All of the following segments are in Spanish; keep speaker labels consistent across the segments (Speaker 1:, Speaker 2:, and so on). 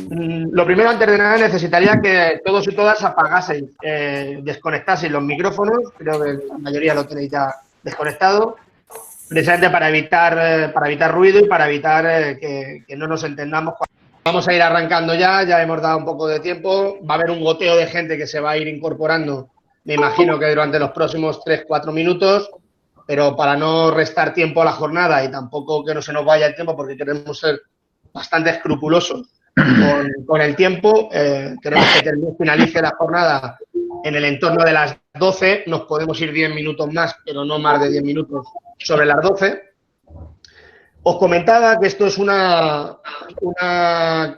Speaker 1: Lo primero, antes de nada, necesitaría que todos y todas apagaseis, desconectaseis los micrófonos. Creo que la mayoría lo tenéis ya desconectado, precisamente para evitar ruido y para evitar que no nos entendamos. Vamos a ir arrancando ya hemos dado un poco de tiempo. Va a haber un goteo de gente que se va a ir incorporando, me imagino que durante los próximos 3-4 minutos, pero para no restar tiempo a la jornada y tampoco que no se nos vaya el tiempo, porque queremos ser bastante escrupulosos con el tiempo. Queremos que finalice la jornada en el entorno de las 12. Nos podemos ir 10 minutos más, pero no más de 10 minutos sobre las 12. Os comentaba que esto es una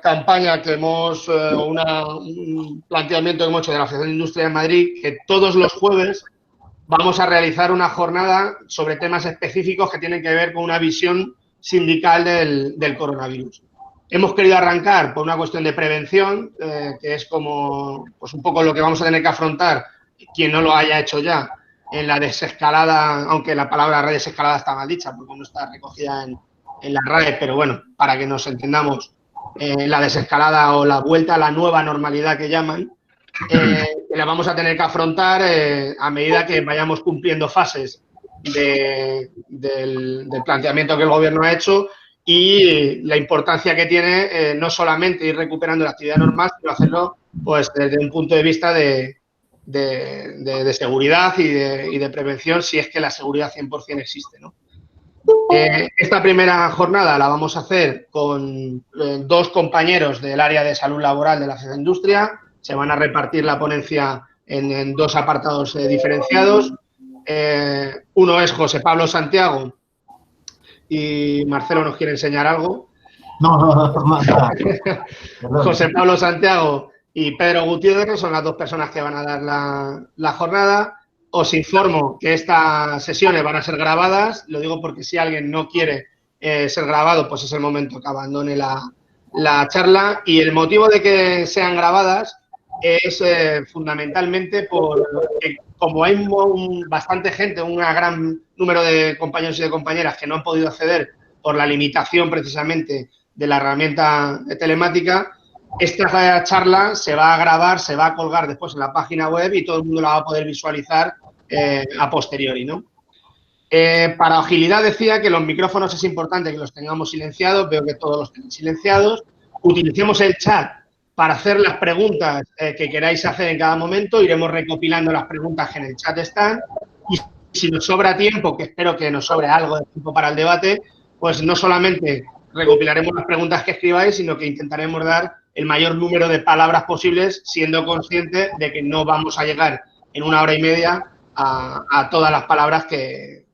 Speaker 1: campaña que hemos, un planteamiento que hemos hecho de la Asociación de Industria de Madrid, que todos los jueves vamos a realizar una jornada sobre temas específicos que tienen que ver con una visión sindical del coronavirus. Hemos querido arrancar por una cuestión de prevención, que es como pues un poco lo que vamos a tener que afrontar, quien no lo haya hecho ya, en la desescalada, aunque la palabra desescalada está mal dicha porque no está recogida en la RAE, pero bueno, para que nos entendamos, la desescalada o la vuelta a la nueva normalidad que llaman, que la vamos a tener que afrontar a medida que vayamos cumpliendo fases del planteamiento que el Gobierno ha hecho y la importancia que tiene no solamente ir recuperando la actividad normal, sino hacerlo pues desde un punto de vista de seguridad y de prevención, si es que la seguridad 100% existe, ¿no? Esta primera jornada la vamos a hacer con dos compañeros del área de salud laboral de la Asociación de Industria. Se van a repartir la ponencia en dos apartados diferenciados. Uno es José Pablo Santiago y Marcelo nos quiere enseñar algo.
Speaker 2: No.
Speaker 1: José Pablo Santiago y Pedro Gutiérrez son las dos personas que van a dar la jornada. Os informo que estas sesiones van a ser grabadas. Lo digo porque si alguien no quiere ser grabado, pues es el momento que abandone la charla. Y el motivo de que sean grabadas es fundamentalmente porque como hay bastante gente, un gran número de compañeros y de compañeras que no han podido acceder por la limitación precisamente de la herramienta telemática, esta charla se va a grabar, se va a colgar después en la página web y todo el mundo la va a poder visualizar a posteriori, ¿no? Para agilidad decía que los micrófonos es importante que los tengamos silenciados, veo que todos los tienen silenciados. Utilicemos el chat para hacer las preguntas que queráis hacer en cada momento, iremos recopilando las preguntas que en el chat están y si nos sobra tiempo, que espero que nos sobre algo de tiempo para el debate, pues no solamente recopilaremos las preguntas que escribáis, sino que intentaremos dar el mayor número de palabras posibles, siendo conscientes de que no vamos a llegar en 1 hora y media a todas las palabras que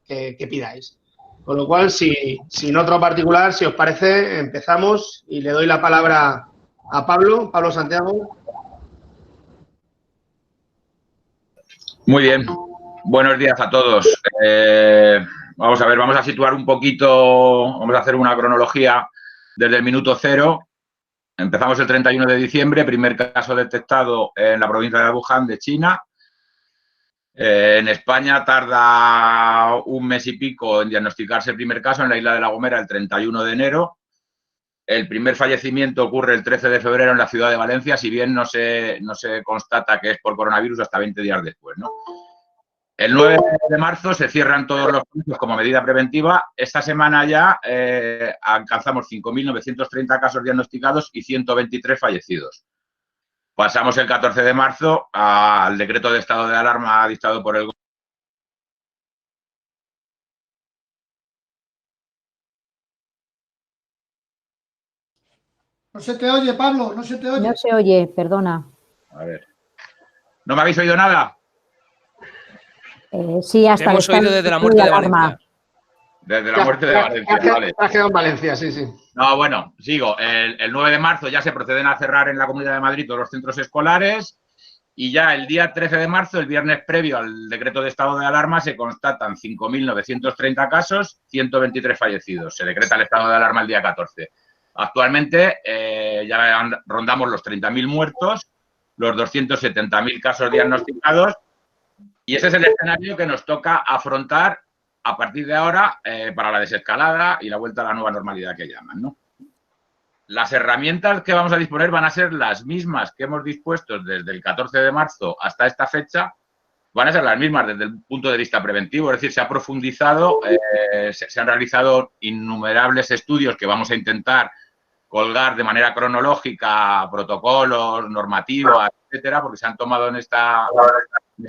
Speaker 1: pidáis. Con lo cual, sin otro particular, si os parece, empezamos y le doy la palabra a Pablo Santiago.
Speaker 3: Muy bien. Buenos días a todos. Vamos a ver, vamos a situar un poquito, vamos a hacer una cronología desde el minuto cero. Empezamos el 31 de diciembre, primer caso detectado en la provincia de Wuhan, de China. En España tarda 1 mes y pico en diagnosticarse el primer caso en la isla de La Gomera el 31 de enero. El primer fallecimiento ocurre el 13 de febrero en la ciudad de Valencia, si bien no se constata que es por coronavirus hasta 20 días después, ¿no? El 9 de marzo se cierran todos los comercios como medida preventiva. Esta semana ya alcanzamos 5.930 casos diagnosticados y 123 fallecidos. Pasamos el 14 de marzo al decreto de estado de alarma dictado por el gobierno.
Speaker 2: No se te oye, Pablo, no se te oye.
Speaker 4: No se oye, perdona.
Speaker 3: A ver. ¿No me habéis oído nada?
Speaker 4: Sí, hasta
Speaker 5: hemos oído desde la muerte de Valencia.
Speaker 3: Desde la muerte de Valencia, vale.
Speaker 1: Ha quedado en Valencia, sí, sí.
Speaker 3: No, bueno, sigo. El 9 de marzo ya se proceden a cerrar en la Comunidad de Madrid todos los centros escolares y ya el día 13 de marzo, el viernes previo al decreto de estado de alarma, se constatan 5.930 casos, 123 fallecidos. Se decreta el estado de alarma el día 14. Actualmente ya rondamos los 30.000 muertos, los 270.000 casos diagnosticados y ese es el escenario que nos toca afrontar a partir de ahora para la desescalada y la vuelta a la nueva normalidad que llaman, ¿no? las herramientas que vamos a disponer van a ser las mismas que hemos dispuesto desde el 14 de marzo hasta esta fecha, van a ser las mismas desde el punto de vista preventivo, es decir, se ha profundizado, se han realizado innumerables estudios que vamos a intentar colgar de manera cronológica, protocolos, normativas, etcétera, porque se han tomado en esta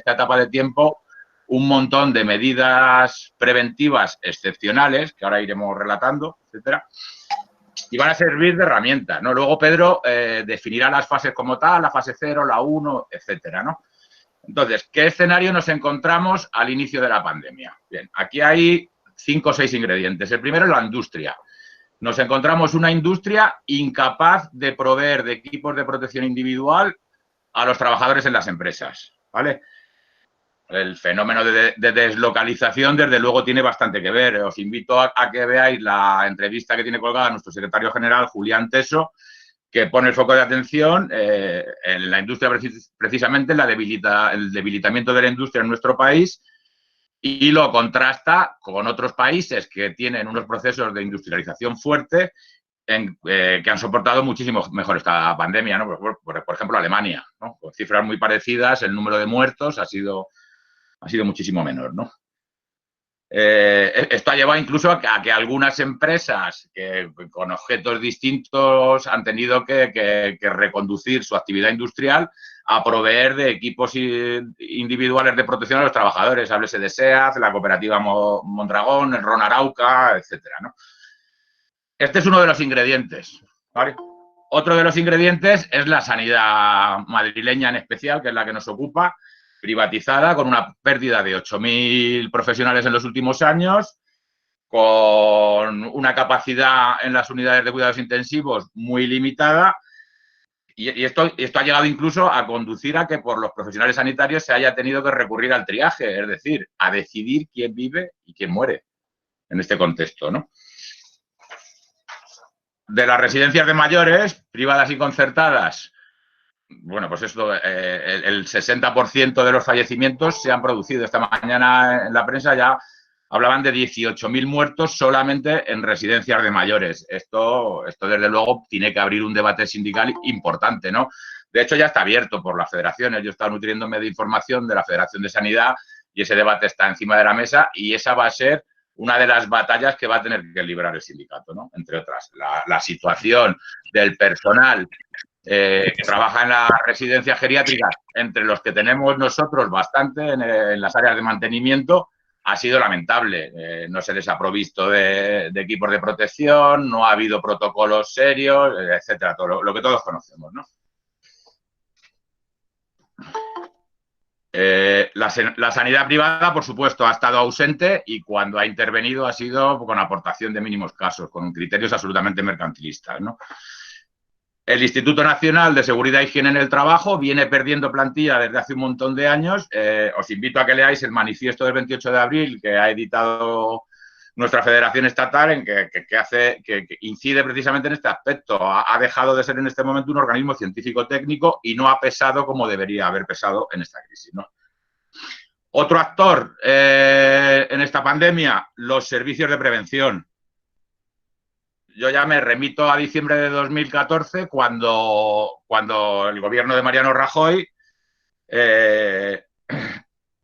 Speaker 3: etapa de tiempo un montón de medidas preventivas excepcionales, que ahora iremos relatando, etcétera, y van a servir de herramienta, ¿no? Luego Pedro definirá las fases como tal, la fase 0, la 1, etcétera, ¿no? Entonces, ¿qué escenario nos encontramos al inicio de la pandemia? Bien, aquí hay 5 o 6 ingredientes. El primero es la industria. Nos encontramos una industria incapaz de proveer de equipos de protección individual a los trabajadores en las empresas, ¿vale? El fenómeno de deslocalización, desde luego, tiene bastante que ver. Os invito a que veáis la entrevista que tiene colgada nuestro secretario general, Julián Teso, que pone el foco de atención en la industria, precisamente en el debilitamiento de la industria en nuestro país, y lo contrasta con otros países que tienen unos procesos de industrialización fuerte que han soportado muchísimo mejor esta pandemia, ¿no? Por ejemplo, Alemania, ¿no? Con cifras muy parecidas, el número de muertos ha sido muchísimo menor, ¿no? Esto ha llevado incluso a que algunas empresas que con objetos distintos han tenido que reconducir su actividad industrial a proveer de equipos individuales de protección a los trabajadores. Háblese de SEAT, la cooperativa Mondragón, el Ron Arauca, etcétera, ¿no? Este es uno de los ingredientes, ¿vale? Otro de los ingredientes es la sanidad madrileña en especial, que es la que nos ocupa, privatizada, con una pérdida de 8.000 profesionales en los últimos años, con una capacidad en las unidades de cuidados intensivos muy limitada, y esto ha llegado incluso a conducir a que por los profesionales sanitarios se haya tenido que recurrir al triaje, es decir, a decidir quién vive y quién muere en este contexto, ¿no? De las residencias de mayores, privadas y concertadas, bueno, pues esto, el 60% de los fallecimientos se han producido. Esta mañana en la prensa ya hablaban de 18.000 muertos solamente en residencias de mayores. Esto, desde luego, tiene que abrir un debate sindical importante, ¿no? De hecho, ya está abierto por las federaciones. Yo he estado nutriéndome de información de la Federación de Sanidad y ese debate está encima de la mesa, y esa va a ser una de las batallas que va a tener que librar el sindicato, ¿no? Entre otras, la situación del personal que trabaja en las residencias geriátricas, entre los que tenemos nosotros bastante en las áreas de mantenimiento, ha sido lamentable. No se les ha provisto de equipos de protección, no ha habido protocolos serios, etcétera, todo lo que todos conocemos, ¿no? La sanidad privada, por supuesto, ha estado ausente, y cuando ha intervenido ha sido con aportación de mínimos casos, con criterios absolutamente mercantilistas, ¿no? El Instituto Nacional de Seguridad e Higiene en el Trabajo viene perdiendo plantilla desde hace un montón de años. Os invito a que leáis el manifiesto del 28 de abril que ha editado nuestra federación estatal, en que incide precisamente en este aspecto. Ha dejado de ser en este momento un organismo científico-técnico y no ha pesado como debería haber pesado en esta crisis, ¿no? Otro actor en esta pandemia, los servicios de prevención. Yo ya me remito a diciembre de 2014, cuando el gobierno de Mariano Rajoy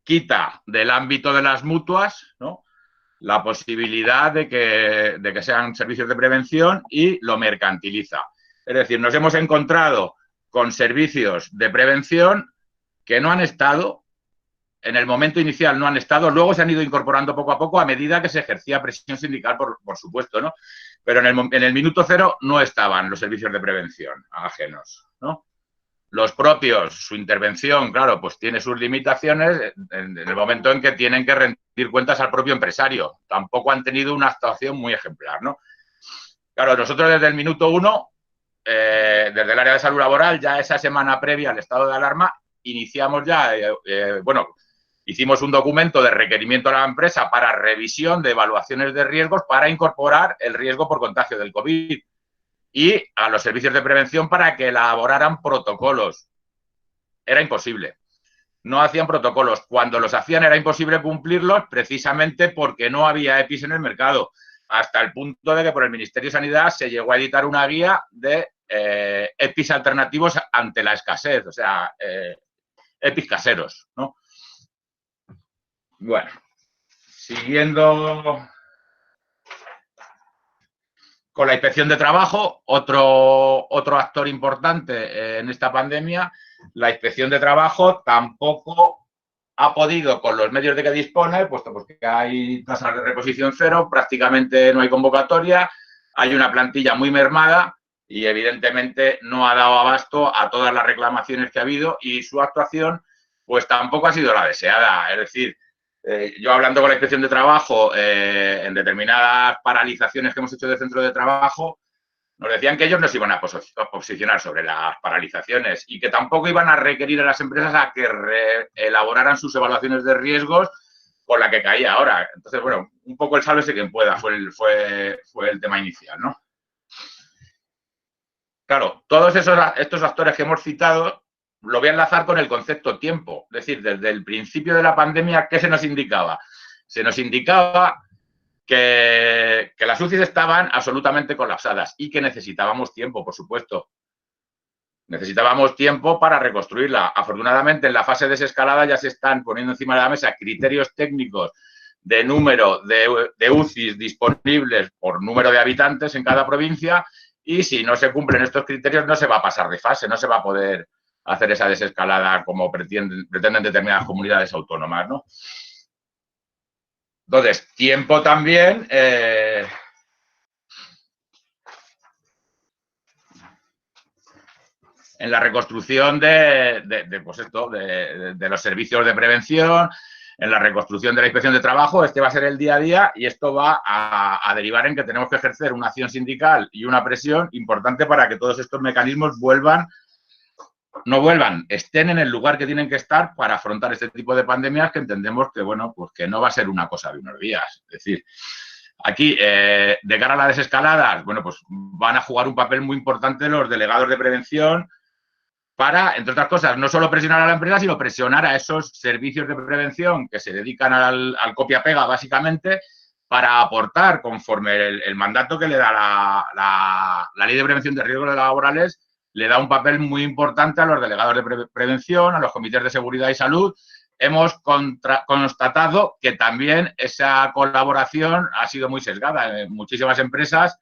Speaker 3: quita del ámbito de las mutuas, ¿no?, la posibilidad de que sean servicios de prevención, y lo mercantiliza. Es decir, nos hemos encontrado con servicios de prevención que no han estado, en el momento inicial no han estado, luego se han ido incorporando poco a poco a medida que se ejercía presión sindical, por supuesto, ¿no? Pero en el minuto cero no estaban los servicios de prevención ajenos, ¿no? Los propios, su intervención, claro, pues tiene sus limitaciones en el momento en que tienen que rendir cuentas al propio empresario. Tampoco han tenido una actuación muy ejemplar, ¿no? Claro, nosotros desde el minuto 1, desde el área de salud laboral, ya esa semana previa al estado de alarma, iniciamos ya, hicimos un documento de requerimiento a la empresa para revisión de evaluaciones de riesgos para incorporar el riesgo por contagio del COVID, y a los servicios de prevención para que elaboraran protocolos. Era imposible. No hacían protocolos. Cuando los hacían era imposible cumplirlos, precisamente porque no había EPIs en el mercado. hasta el punto de que por el Ministerio de Sanidad se llegó a editar una guía de EPIs alternativos ante la escasez, o sea, EPIs caseros, ¿no? Bueno, siguiendo con la inspección de trabajo, otro actor importante en esta pandemia, la inspección de trabajo tampoco ha podido, con los medios de que dispone, puesto que hay tasas de reposición cero, prácticamente no hay convocatoria, hay una plantilla muy mermada y evidentemente no ha dado abasto a todas las reclamaciones que ha habido y su actuación pues tampoco ha sido la deseada. Es decir, yo hablando con la inspección de trabajo en determinadas paralizaciones que hemos hecho de centro de trabajo, nos decían que ellos no se iban a posicionar sobre las paralizaciones y que tampoco iban a requerir a las empresas a que elaboraran sus evaluaciones de riesgos por la que caía ahora. Entonces, bueno, un poco el sálvese quien pueda fue el tema inicial, ¿no? Claro, todos estos actores que hemos citado lo voy a enlazar con el concepto tiempo. Es decir, desde el principio de la pandemia, ¿qué se nos indicaba? Se nos indicaba que las UCIs estaban absolutamente colapsadas y que necesitábamos tiempo, por supuesto. Necesitábamos tiempo para reconstruirla. Afortunadamente, en la fase de desescalada ya se están poniendo encima de la mesa criterios técnicos de número de UCIs disponibles por número de habitantes en cada provincia y si no se cumplen estos criterios no se va a pasar de fase, no se va a poder hacer esa desescalada como pretenden determinadas comunidades autónomas, ¿no? Entonces, tiempo también en la reconstrucción de los servicios de prevención, en la reconstrucción de la inspección de trabajo. Este va a ser el día a día y esto va a derivar en que tenemos que ejercer una acción sindical y una presión importante para que todos estos mecanismos estén en el lugar que tienen que estar para afrontar este tipo de pandemias que entendemos que, bueno, pues que no va a ser una cosa de unos días. Es decir, aquí, de cara a las desescaladas, bueno, pues van a jugar un papel muy importante los delegados de prevención para, entre otras cosas, no solo presionar a la empresa, sino presionar a esos servicios de prevención que se dedican al copia-pega, básicamente, para aportar, conforme el mandato que le da la Ley de Prevención de Riesgos Laborales, le da un papel muy importante a los delegados de prevención, a los comités de seguridad y salud. Hemos constatado que también esa colaboración ha sido muy sesgada. Muchísimas empresas,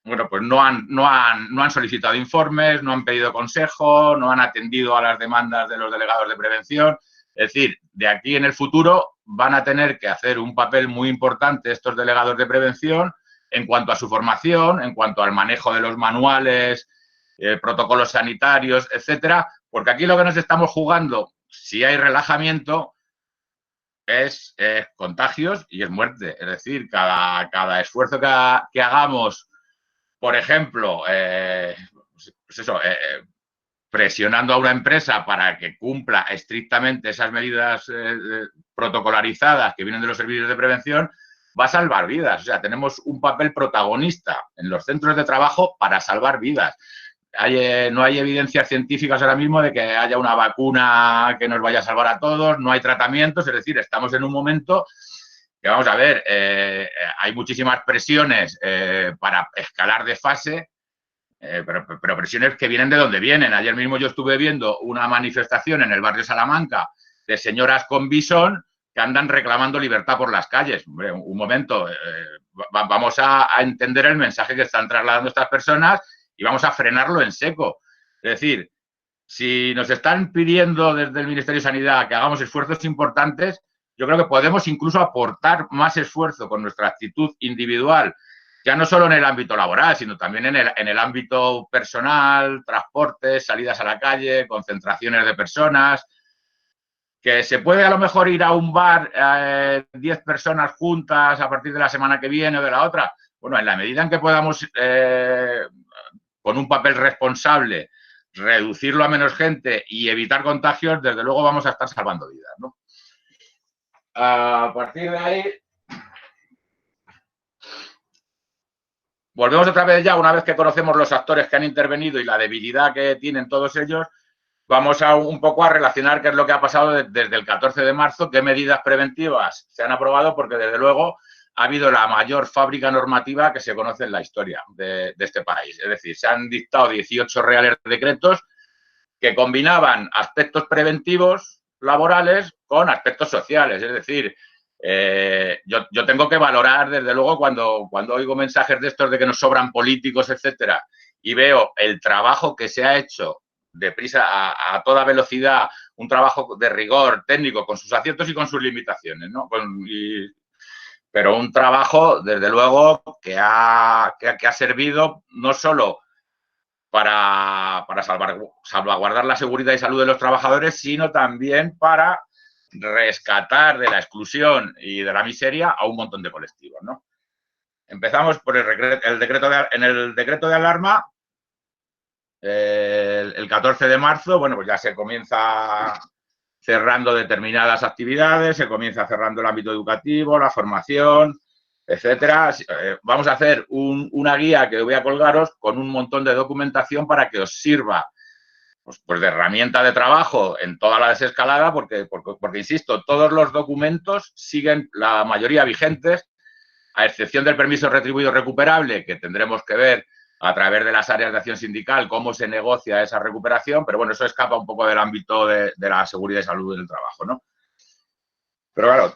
Speaker 3: bueno, pues no han solicitado informes, no han pedido consejo, no han atendido a las demandas de los delegados de prevención. Es decir, de aquí en el futuro van a tener que hacer un papel muy importante estos delegados de prevención en cuanto a su formación, en cuanto al manejo de los manuales, protocolos sanitarios, etcétera, porque aquí lo que nos estamos jugando, si hay relajamiento, es contagios y es muerte. Es decir, cada esfuerzo que hagamos, por ejemplo, presionando a una empresa para que cumpla estrictamente esas medidas protocolarizadas que vienen de los servicios de prevención, va a salvar vidas. O sea, tenemos un papel protagonista en los centros de trabajo para salvar vidas. No hay evidencias científicas ahora mismo de que haya una vacuna que nos vaya a salvar a todos, no hay tratamientos, es decir, estamos en un momento que, vamos a ver, hay muchísimas presiones para escalar de fase, pero presiones que vienen de donde vienen. Ayer mismo yo estuve viendo una manifestación en el barrio Salamanca de señoras con bisón que andan reclamando libertad por las calles. Hombre, un momento, vamos a entender el mensaje que están trasladando estas personas y vamos a frenarlo en seco. Es decir, si nos están pidiendo desde el Ministerio de Sanidad que hagamos esfuerzos importantes, yo creo que podemos incluso aportar más esfuerzo con nuestra actitud individual, ya no solo en el ámbito laboral, sino también en el ámbito personal, transportes, salidas a la calle, concentraciones de personas, que se puede a lo mejor ir a un bar 10 personas juntas a partir de la semana que viene o de la otra. Bueno, en la medida en que podamos, con un papel responsable, reducirlo a menos gente y evitar contagios, desde luego vamos a estar salvando vidas, ¿no? A partir de ahí, volvemos otra vez ya, una vez que conocemos los actores que han intervenido y la debilidad que tienen todos ellos, vamos un poco a relacionar qué es lo que ha pasado desde el 14 de marzo, qué medidas preventivas se han aprobado, porque desde luego ha habido la mayor fábrica normativa que se conoce en la historia de este país. Es decir, se han dictado 18 reales decretos que combinaban aspectos preventivos laborales con aspectos sociales. Es decir, yo tengo que valorar, desde luego, cuando oigo mensajes de estos de que nos sobran políticos, etcétera, y veo el trabajo que se ha hecho deprisa, a toda velocidad, un trabajo de rigor técnico, con sus aciertos y con sus limitaciones, ¿no? Pero un trabajo, desde luego, que ha servido no solo para salvaguardar la seguridad y salud de los trabajadores, sino también para rescatar de la exclusión y de la miseria a un montón de colectivos, ¿no? Empezamos por el decreto de alarma. El 14 de marzo, bueno, pues ya se comienza cerrando determinadas actividades, se comienza cerrando el ámbito educativo, la formación, etcétera. Vamos a hacer una guía que voy a colgaros con un montón de documentación para que os sirva pues de herramienta de trabajo en toda la desescalada, porque, insisto, todos los documentos siguen la mayoría vigentes, a excepción del permiso retribuido recuperable, que tendremos que ver a través de las áreas de acción sindical cómo se negocia esa recuperación, pero bueno, eso escapa un poco del ámbito de la seguridad y salud del trabajo, ¿no? Pero claro,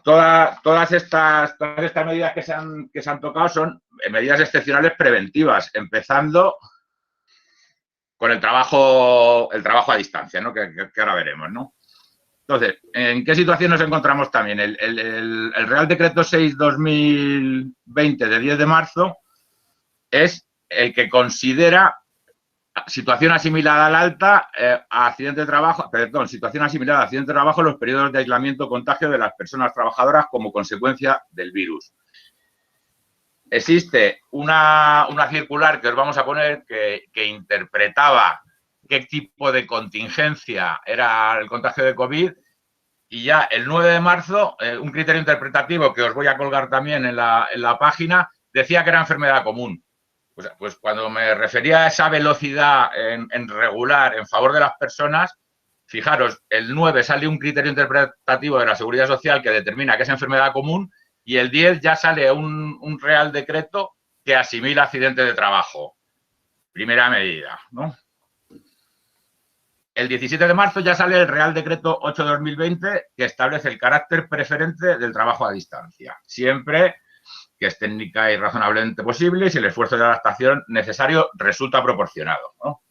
Speaker 3: todas estas medidas que se han tocado son medidas excepcionales preventivas, empezando con el trabajo a distancia, ¿no? Que ahora veremos, ¿no? Entonces, ¿en qué situación nos encontramos también? El Real Decreto 6/2020 de 10 de marzo es el que considera situación asimilada al alta a accidente de trabajo, situación asimilada a accidente de trabajo en los periodos de aislamiento o contagio de las personas trabajadoras como consecuencia del virus. Existe una circular que os vamos a poner que interpretaba qué tipo de contingencia era el contagio de COVID, y ya el 9 de marzo, un criterio interpretativo que os voy a colgar también en la página, decía que era enfermedad común. Pues cuando me refería a esa velocidad en regular en favor de las personas, fijaros, el 9 sale un criterio interpretativo de la Seguridad Social que determina que es enfermedad común, y el 10 ya sale un Real Decreto que asimila accidente de trabajo. Primera medida, ¿no? El 17 de marzo ya sale el Real Decreto 8/2020 que establece el carácter preferente del trabajo a distancia, siempre que es técnica y razonablemente posible y si el esfuerzo de adaptación necesario resulta proporcionado, ¿no?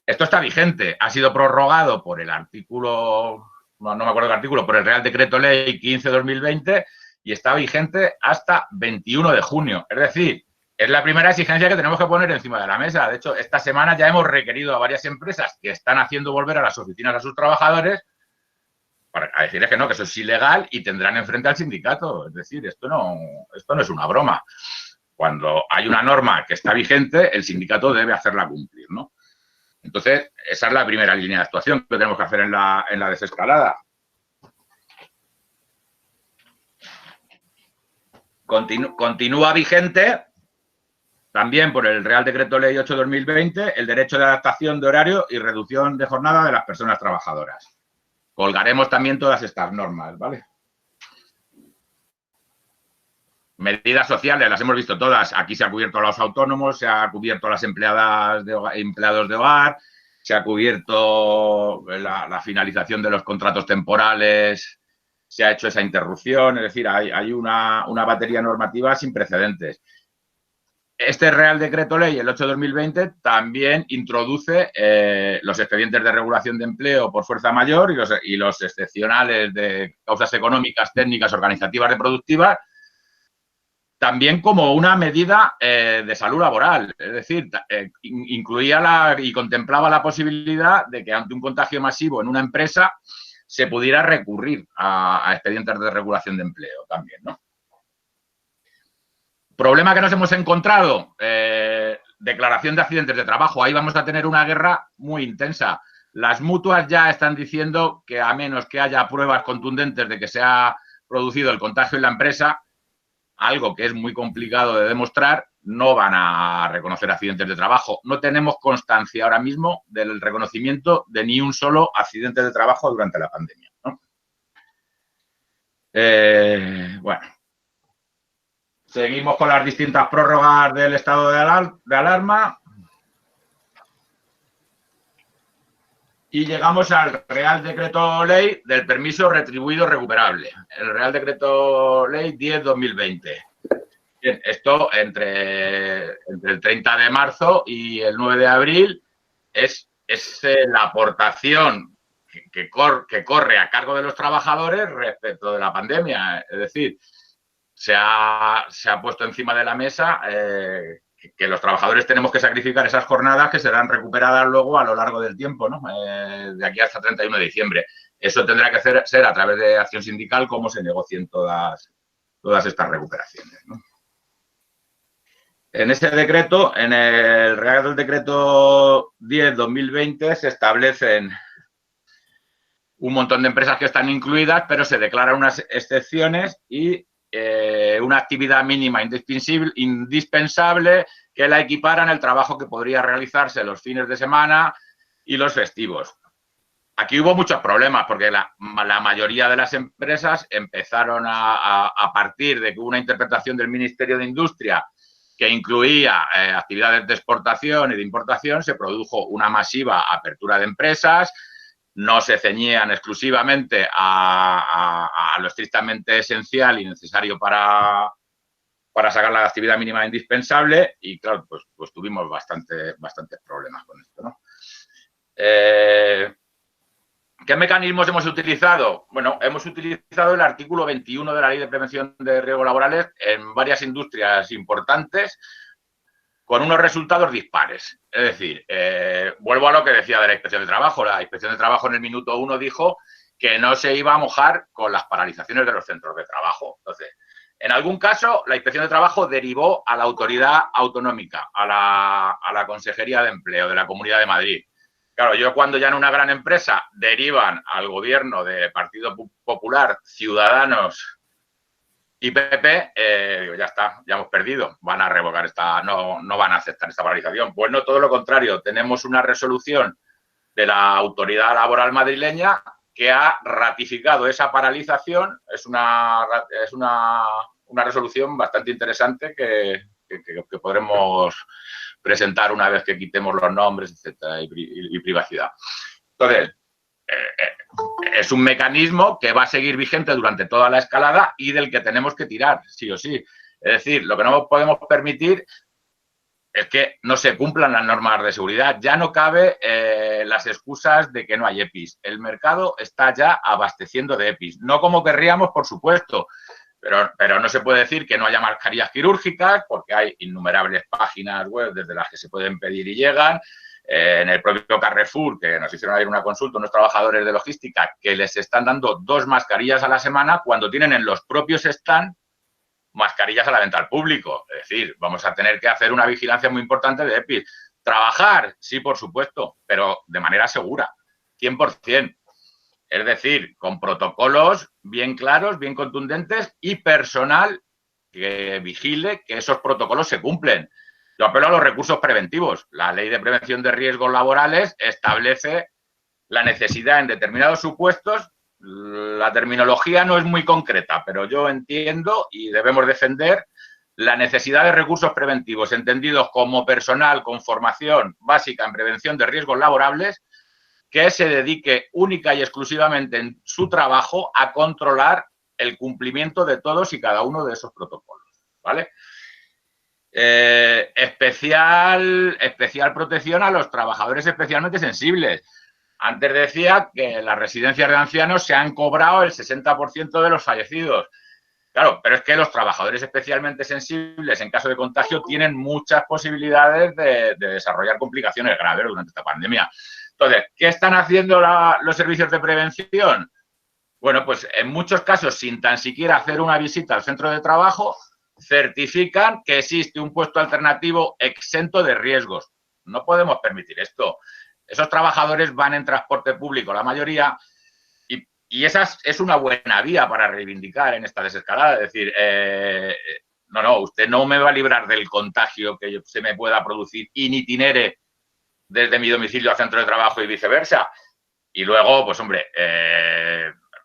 Speaker 3: Esto está vigente, ha sido prorrogado por el artículo, no me acuerdo qué artículo, por el Real Decreto Ley 15/2020 y está vigente hasta 21 de junio. Es decir, es la primera exigencia que tenemos que poner encima de la mesa. De hecho, esta semana ya hemos requerido a varias empresas que están haciendo volver a las oficinas a sus trabajadores para decirles que no, que eso es ilegal y tendrán enfrente al sindicato. Es decir, esto no es una broma. Cuando hay una norma que está vigente, el sindicato debe hacerla cumplir, ¿no? Entonces, esa es la primera línea de actuación que tenemos que hacer en la desescalada. Continúa vigente también por el Real Decreto Ley 8/2020 el derecho de adaptación de horario y reducción de jornada de las personas trabajadoras. Colgaremos también todas estas normas, ¿vale? Medidas sociales, las hemos visto todas. Aquí se ha cubierto a los autónomos, se ha cubierto a las empleados de hogar, se ha cubierto la finalización de los contratos temporales, se ha hecho esa interrupción, es decir, hay una batería normativa sin precedentes. Este Real Decreto Ley, el 8/2020, también introduce los expedientes de regulación de empleo por fuerza mayor y los excepcionales de causas económicas, técnicas, organizativas, reproductivas, también como una medida de salud laboral. Es decir, incluía y contemplaba la posibilidad de que ante un contagio masivo en una empresa se pudiera recurrir a expedientes de regulación de empleo también, ¿no? Problema que nos hemos encontrado, declaración de accidentes de trabajo. Ahí vamos a tener una guerra muy intensa. Las mutuas ya están diciendo que a menos que haya pruebas contundentes de que se ha producido el contagio en la empresa, algo que es muy complicado de demostrar, no van a reconocer accidentes de trabajo. No tenemos constancia ahora mismo del reconocimiento de ni un solo accidente de trabajo durante la pandemia, ¿no? Bueno. Seguimos con las distintas prórrogas del estado de alarma. Y llegamos al Real Decreto Ley del permiso retribuido recuperable. El Real Decreto Ley 10/2020. Bien, esto entre el 30 de marzo y el 9 de abril es la aportación que corre a cargo de los trabajadores respecto de la pandemia. Es decir, se ha puesto encima de la mesa que los trabajadores tenemos que sacrificar esas jornadas que serán recuperadas luego a lo largo del tiempo, ¿no? De aquí hasta 31 de diciembre. Eso tendrá que ser a través de acción sindical como se negocien todas estas recuperaciones, ¿no? En ese decreto, en el Real Decreto 10/2020, se establecen un montón de empresas que están incluidas, pero se declaran unas excepciones y una actividad mínima indispensable que la equiparan al trabajo que podría realizarse los fines de semana y los festivos. Aquí hubo muchos problemas porque la mayoría de las empresas empezaron a partir de que hubo una interpretación del Ministerio de Industria que incluía actividades de exportación y de importación, se produjo una masiva apertura de empresas, no se ceñían exclusivamente a lo estrictamente esencial y necesario para sacar la actividad mínima indispensable y, claro, pues tuvimos bastantes problemas con esto, ¿no? ¿Qué mecanismos hemos utilizado? Bueno, hemos utilizado el artículo 21 de la Ley de Prevención de Riesgos Laborales en varias industrias importantes con unos resultados dispares. Es decir, vuelvo a lo que decía de la Inspección de Trabajo. La Inspección de Trabajo en el minuto 1 dijo que no se iba a mojar con las paralizaciones de los centros de trabajo. Entonces, en algún caso, la Inspección de Trabajo derivó a la autoridad autonómica, a la Consejería de Empleo de la Comunidad de Madrid. Claro, yo cuando ya en una gran empresa derivan al gobierno de Partido Popular, Ciudadanos y PP, ya está, ya hemos perdido. Van a revocar no van a aceptar esta paralización. Pues no, todo lo contrario. Tenemos una resolución de la Autoridad Laboral madrileña que ha ratificado esa paralización. Es una resolución bastante interesante que podremos presentar una vez que quitemos los nombres, etcétera, y privacidad. Entonces, es un mecanismo que va a seguir vigente durante toda la escalada y del que tenemos que tirar, sí o sí. Es decir, lo que no podemos permitir es que no se cumplan las normas de seguridad. Ya no cabe las excusas de que no hay EPIs. El mercado está ya abasteciendo de EPIs. No como querríamos, por supuesto, pero no se puede decir que no haya mascarillas quirúrgicas porque hay innumerables páginas web desde las que se pueden pedir y llegan. En el propio Carrefour, que nos hicieron ayer una consulta, unos trabajadores de logística que les están dando 2 mascarillas a la semana cuando tienen en los propios stand mascarillas a la venta al público. Es decir, vamos a tener que hacer una vigilancia muy importante de EPIs. Trabajar, sí, por supuesto, pero de manera segura, 100%. Es decir, con protocolos bien claros, bien contundentes y personal que vigile que esos protocolos se cumplen. Yo apelo a los recursos preventivos. La Ley de Prevención de Riesgos Laborales establece la necesidad en determinados supuestos. La terminología no es muy concreta, pero yo entiendo y debemos defender la necesidad de recursos preventivos, entendidos como personal con formación básica en prevención de riesgos laborables, que se dedique única y exclusivamente en su trabajo a controlar el cumplimiento de todos y cada uno de esos protocolos, ¿vale? Especial protección a los trabajadores especialmente sensibles. Antes decía que las residencias de ancianos se han cobrado el 60% de los fallecidos. Claro, pero es que los trabajadores especialmente sensibles en caso de contagio tienen muchas posibilidades de desarrollar complicaciones graves durante esta pandemia. Entonces, ¿qué están haciendo los servicios de prevención? Bueno, pues en muchos casos, sin tan siquiera hacer una visita al centro de trabajo, certifican que existe un puesto alternativo exento de riesgos. No podemos permitir esto. Esos trabajadores van en transporte público, la mayoría, y esa es una buena vía para reivindicar en esta desescalada. Es decir, no, usted no me va a librar del contagio que se me pueda producir in itinere desde mi domicilio al centro de trabajo y viceversa. Y luego, pues hombre,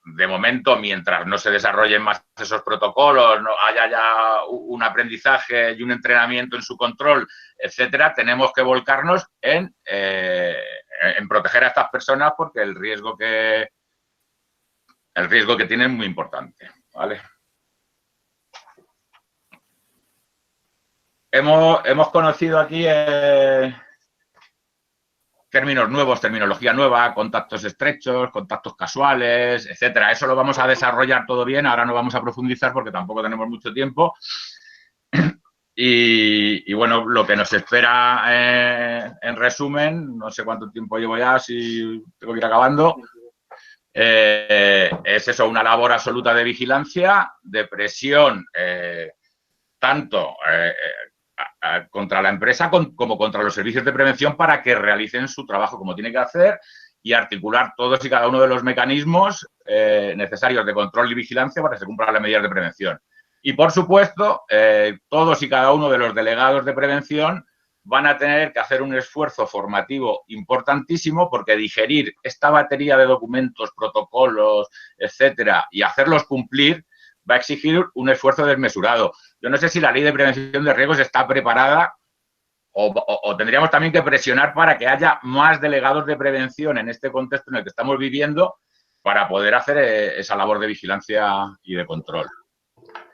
Speaker 3: de momento, mientras no se desarrollen más esos protocolos, no haya ya un aprendizaje y un entrenamiento en su control, etcétera, tenemos que volcarnos en proteger a estas personas porque el riesgo que tienen es muy importante, ¿vale? Hemos conocido aquí términos nuevos, terminología nueva, contactos estrechos, contactos casuales, etcétera. Eso lo vamos a desarrollar todo bien. Ahora no vamos a profundizar porque tampoco tenemos mucho tiempo. Y bueno, lo que nos espera en resumen, no sé cuánto tiempo llevo ya, si tengo que ir acabando, es eso, una labor absoluta de vigilancia, de presión, tanto contra la empresa como contra los servicios de prevención para que realicen su trabajo como tiene que hacer y articular todos y cada uno de los mecanismos necesarios de control y vigilancia para que se cumplan las medidas de prevención. Y, por supuesto, todos y cada uno de los delegados de prevención van a tener que hacer un esfuerzo formativo importantísimo porque digerir esta batería de documentos, protocolos, etcétera, y hacerlos cumplir va a exigir un esfuerzo desmesurado. Yo no sé si la ley de prevención de riesgos está preparada o tendríamos también que presionar para que haya más delegados de prevención en este contexto en el que estamos viviendo para poder hacer esa labor de vigilancia y de control.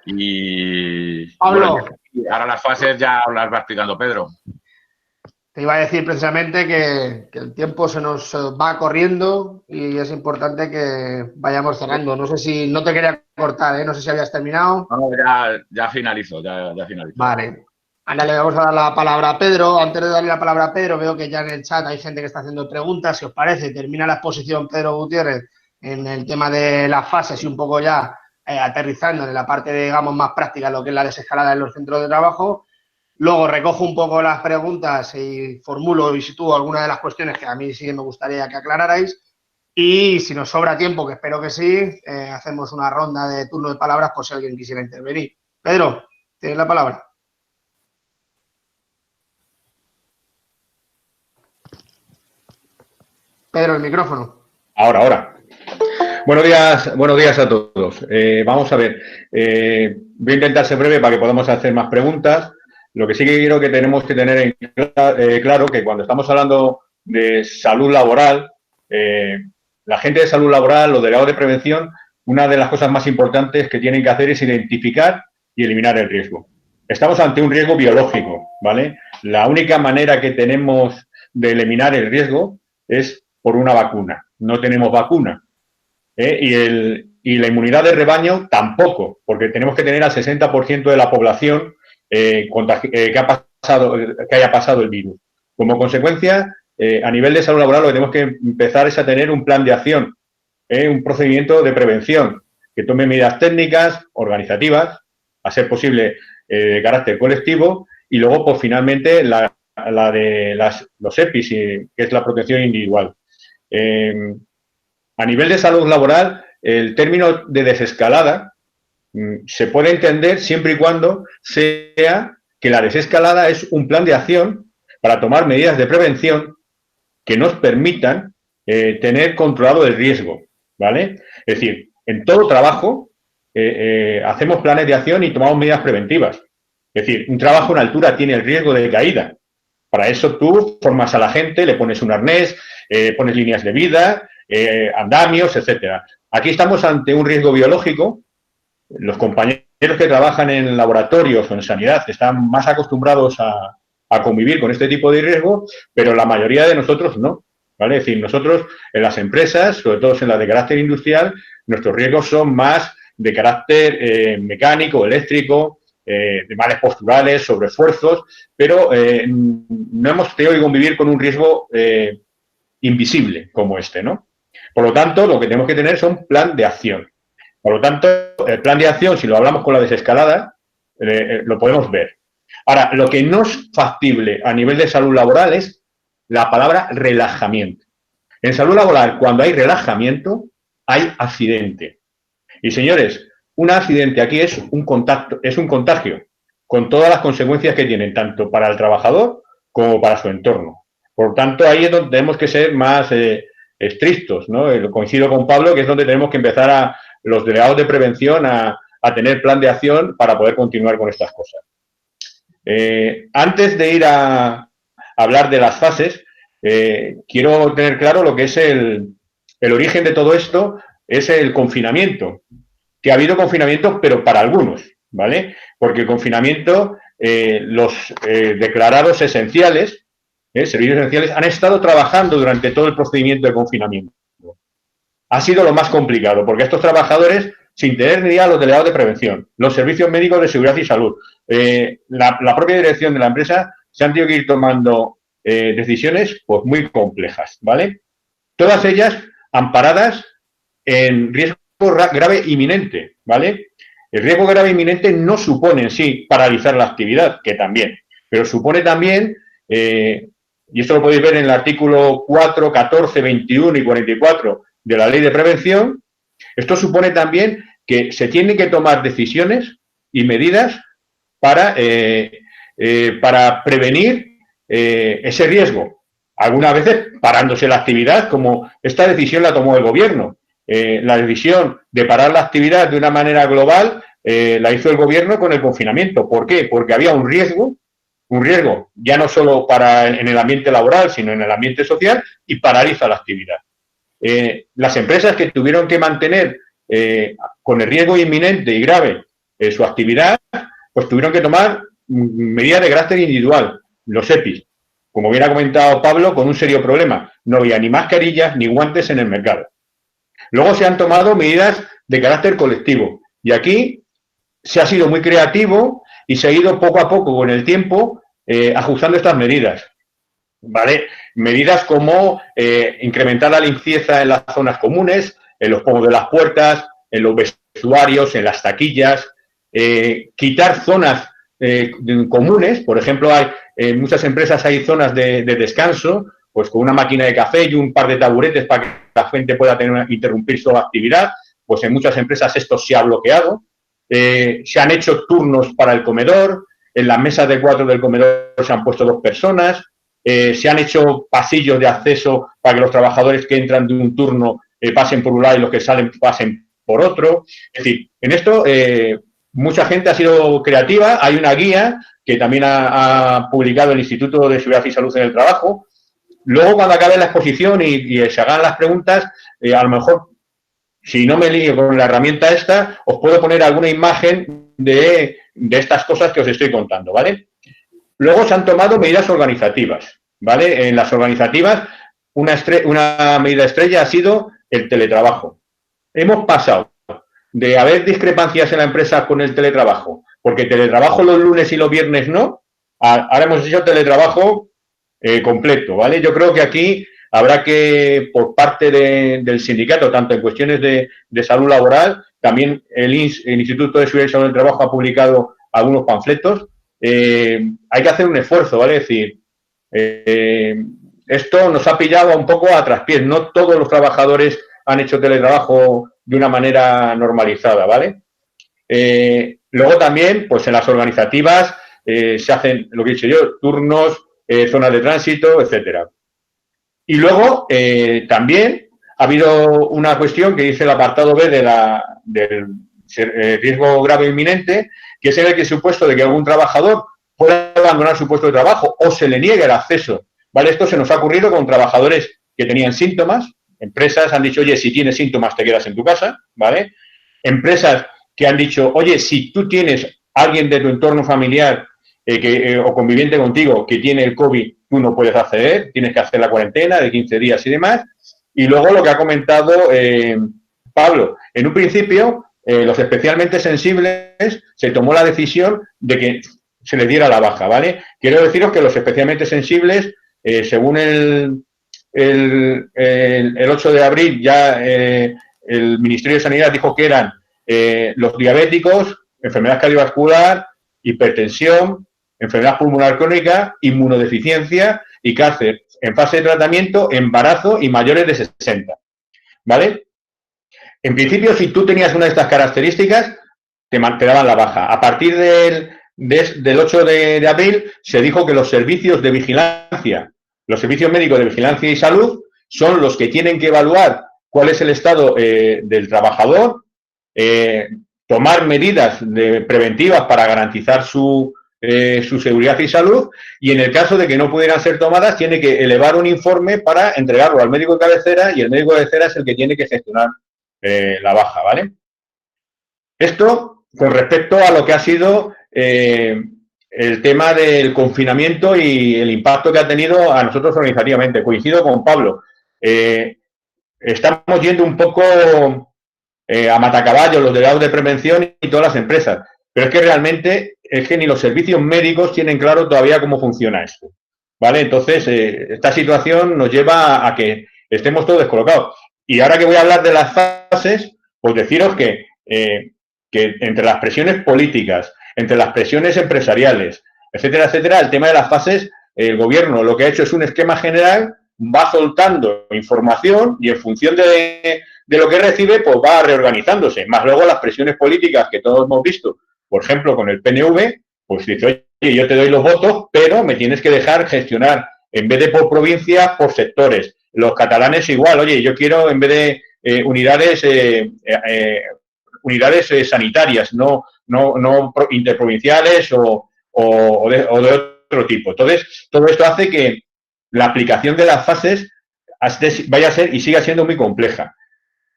Speaker 3: Y
Speaker 1: Pablo,
Speaker 3: bueno, ahora las fases ya las va explicando Pedro.
Speaker 1: te iba a decir precisamente que el tiempo se nos va corriendo y es importante que vayamos cerrando. No sé si, no te quería cortar, ¿eh? No sé si habías terminado.
Speaker 3: No, ya finalizo, ya finalizo.
Speaker 1: Vale. Ahora le vamos a dar la palabra a Pedro. Antes de darle la palabra a Pedro, veo que ya en el chat hay gente que está haciendo preguntas. Si os parece, termina la exposición Pedro Gutiérrez en el tema de las fases y un poco ya aterrizando en la parte, digamos, más práctica, lo que es la desescalada en los centros de trabajo. Luego recojo un poco las preguntas y formulo y sitúo algunas de las cuestiones que a mí sí me gustaría que aclararais. Y si nos sobra tiempo, que espero que sí, hacemos una ronda de turno de palabras por si alguien quisiera intervenir. Pedro, tienes la palabra. Pedro, el micrófono.
Speaker 4: Ahora. Buenos días a todos. Vamos a ver. Voy a intentar ser breve para que podamos hacer más preguntas. Lo que sí que quiero que tenemos que tener claro que cuando estamos hablando de salud laboral, la gente de salud laboral, los delegados de prevención, una de las cosas más importantes que tienen que hacer es identificar y eliminar el riesgo. Estamos ante un riesgo biológico, ¿vale? La única manera que tenemos de eliminar el riesgo es por una vacuna. No tenemos vacuna. Y la inmunidad de rebaño tampoco, porque tenemos que tener al 60% de la población que haya pasado el virus. Como consecuencia, a nivel de salud laboral lo que tenemos que empezar es a tener un plan de acción, un procedimiento de prevención que tome medidas técnicas, organizativas, a ser posible de carácter colectivo, y luego, pues finalmente, la de los EPIs, que es la protección individual. A nivel de salud laboral, el término de desescalada se puede entender siempre y cuando sea que la desescalada es un plan de acción para tomar medidas de prevención que nos permitan tener controlado el riesgo, ¿vale? Es decir, en todo trabajo hacemos planes de acción y tomamos medidas preventivas. Es decir, un trabajo en altura tiene el riesgo de caída. Para eso tú formas a la gente, le pones un arnés, pones líneas de vida, andamios, etcétera. Aquí estamos ante un riesgo biológico. Los compañeros que trabajan en laboratorios o en sanidad están más acostumbrados a convivir con este tipo de riesgo, pero la mayoría de nosotros no, ¿vale? Es decir, nosotros en las empresas, sobre todo en las de carácter industrial, nuestros riesgos son más de carácter mecánico, eléctrico, de males posturales, sobreesfuerzos, pero no hemos tenido que convivir con un riesgo invisible como este, ¿no? Por lo tanto, lo que tenemos que tener es un plan de acción. Por lo tanto, el plan de acción, si lo hablamos con la desescalada, lo podemos ver. Ahora, lo que no es factible a nivel de salud laboral es la palabra relajamiento. En salud laboral, cuando hay relajamiento, hay accidente. Y, señores, un accidente aquí es un contagio, con todas las consecuencias que tienen, tanto para el trabajador como para su entorno. Por tanto, ahí es donde tenemos que ser más estrictos, ¿no? Coincido con Pablo, que es donde tenemos que empezar los delegados de prevención a tener plan de acción para poder continuar con estas cosas. Antes de ir a hablar de las fases, quiero tener claro lo que es el origen de todo esto, es el confinamiento, que ha habido confinamiento, pero para algunos, ¿vale? Porque el confinamiento, los declarados esenciales, servicios esenciales, han estado trabajando durante todo el procedimiento de confinamiento. Ha sido lo más complicado, porque estos trabajadores, sin tener ni idea, los delegados de prevención, los servicios médicos de seguridad y salud, la propia dirección de la empresa, se han tenido que ir tomando decisiones pues muy complejas, ¿vale? Todas ellas amparadas en riesgo grave inminente, ¿vale? El riesgo grave inminente no supone en sí paralizar la actividad, que también, pero supone también, y esto lo podéis ver en el artículo 4, 14, 21 y 44 de la Ley de Prevención, esto supone también que se tienen que tomar decisiones y medidas para prevenir ese riesgo. Algunas veces parándose la actividad, como esta decisión la tomó el Gobierno. La decisión de parar la actividad de una manera global la hizo el Gobierno con el confinamiento. ¿Por qué? Porque había un riesgo ya no solo en el ambiente laboral, sino en el ambiente social, y paraliza la actividad. Las empresas que tuvieron que mantener con el riesgo inminente y grave su actividad, pues tuvieron que tomar medidas de carácter individual, los EPIs. Como bien ha comentado Pablo, con un serio problema. No había ni mascarillas ni guantes en el mercado. Luego se han tomado medidas de carácter colectivo. Y aquí se ha sido muy creativo y se ha ido poco a poco con el tiempo ajustando estas medidas. ¿Vale? Medidas como incrementar la limpieza en las zonas comunes, en los pomos de las puertas, en los vestuarios, en las taquillas, quitar zonas comunes. Por ejemplo, en muchas empresas hay zonas de descanso, pues con una máquina de café y un par de taburetes para que la gente pueda interrumpir su actividad. Pues en muchas empresas esto se ha bloqueado. Se han hecho turnos para el comedor, en las mesas de 4 del comedor se han puesto 2 personas, se han hecho pasillos de acceso para que los trabajadores que entran de un turno pasen por un lado y los que salen pasen por otro. Es decir, en esto mucha gente ha sido creativa. Hay una guía que también ha publicado el Instituto de Seguridad y Salud en el Trabajo. Luego, cuando acabe la exposición y se hagan las preguntas, a lo mejor, si no me lío con la herramienta esta, os puedo poner alguna imagen de estas cosas que os estoy contando, ¿vale? Luego se han tomado medidas organizativas, ¿vale? En las organizativas, una medida estrella ha sido el teletrabajo. Hemos pasado de haber discrepancias en la empresa con el teletrabajo, porque teletrabajo los lunes y los viernes no, ahora hemos hecho teletrabajo completo, ¿vale? Yo creo que aquí habrá que, por parte del sindicato, tanto en cuestiones de salud laboral, también el Instituto de Seguridad y Salud del Trabajo ha publicado algunos panfletos. Hay que hacer un esfuerzo, ¿vale? Es decir, esto nos ha pillado un poco a traspiés. No todos los trabajadores han hecho teletrabajo de una manera normalizada, ¿vale? Luego también, pues en las organizativas se hacen, lo que he dicho yo, turnos, zonas de tránsito, etcétera. Y luego también ha habido una cuestión que dice el apartado B del riesgo grave inminente, que es en el que supuesto de que algún trabajador pueda abandonar su puesto de trabajo o se le niegue el acceso, ¿vale? Esto se nos ha ocurrido con trabajadores que tenían síntomas. Empresas han dicho, oye, si tienes síntomas te quedas en tu casa, ¿vale? Empresas que han dicho, oye, si tú tienes alguien de tu entorno familiar o conviviente contigo que tiene el COVID, tú no puedes acceder, tienes que hacer la cuarentena de 15 días y demás. Y luego lo que ha comentado Pablo, en un principio, los especialmente sensibles se tomó la decisión de que se les diera la baja, ¿vale? Quiero deciros que los especialmente sensibles, según el 8 de abril ya el Ministerio de Sanidad dijo que eran los diabéticos, enfermedad cardiovascular, hipertensión, enfermedad pulmonar crónica, inmunodeficiencia y cáncer en fase de tratamiento, embarazo y mayores de 60, ¿vale? En principio, si tú tenías una de estas características, te daban la baja. A partir del 8 de abril se dijo que los servicios de vigilancia, los servicios médicos de vigilancia y salud, son los que tienen que evaluar cuál es el estado del trabajador, tomar medidas preventivas para garantizar su seguridad y salud, y en el caso de que no pudieran ser tomadas, tiene que elevar un informe para entregarlo al médico de cabecera, y el médico de cabecera es el que tiene que gestionar la baja, ¿vale? Esto con respecto a lo que ha sido el tema del confinamiento y el impacto que ha tenido a nosotros organizativamente. Coincido con Pablo. Estamos yendo un poco a matacaballo los delegados de prevención y todas las empresas, pero es que realmente es que ni los servicios médicos tienen claro todavía cómo funciona esto, ¿vale? Entonces, esta situación nos lleva a que estemos todos descolocados. Y ahora que voy a hablar de las fases, pues deciros que entre las presiones políticas, entre las presiones empresariales, etcétera, etcétera, el tema de las fases, el gobierno lo que ha hecho es un esquema general, va soltando información y en función de lo que recibe, pues va reorganizándose. Más luego las presiones políticas que todos hemos visto, por ejemplo, con el PNV, pues dice, oye, yo te doy los votos, pero me tienes que dejar gestionar, en vez de por provincias, por sectores. Los catalanes igual, oye, yo quiero, en vez de unidades sanitarias, no interprovinciales o de otro tipo. Entonces, todo esto hace que la aplicación de las fases vaya a ser y siga siendo muy compleja.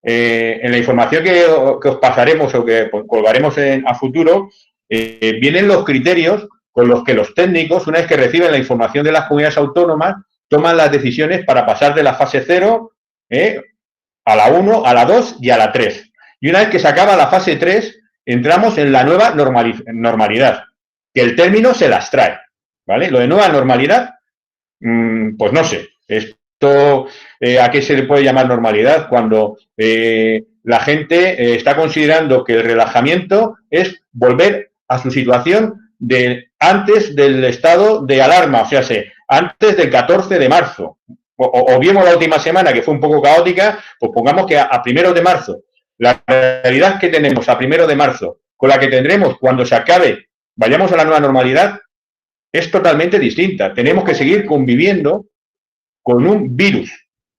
Speaker 4: En la información que os pasaremos o que colgaremos a futuro, vienen los criterios con los que los técnicos, una vez que reciben la información de las comunidades autónomas, toman las decisiones para pasar de la fase 0 a la 1, a la 2 y a la 3. Y una vez que se acaba la fase 3, entramos en la nueva normalidad, que el término se las trae, ¿vale? Lo de nueva normalidad, pues no sé, esto, ¿a qué se le puede llamar normalidad? Cuando la gente está considerando que el relajamiento es volver a su situación de antes del estado de alarma, o sea, antes del 14 de marzo, o vimos la última semana que fue un poco caótica, pues pongamos que a 1 de marzo. La realidad que tenemos a 1 de marzo con la que tendremos cuando se acabe, vayamos a la nueva normalidad, es totalmente distinta. Tenemos que seguir conviviendo con un virus,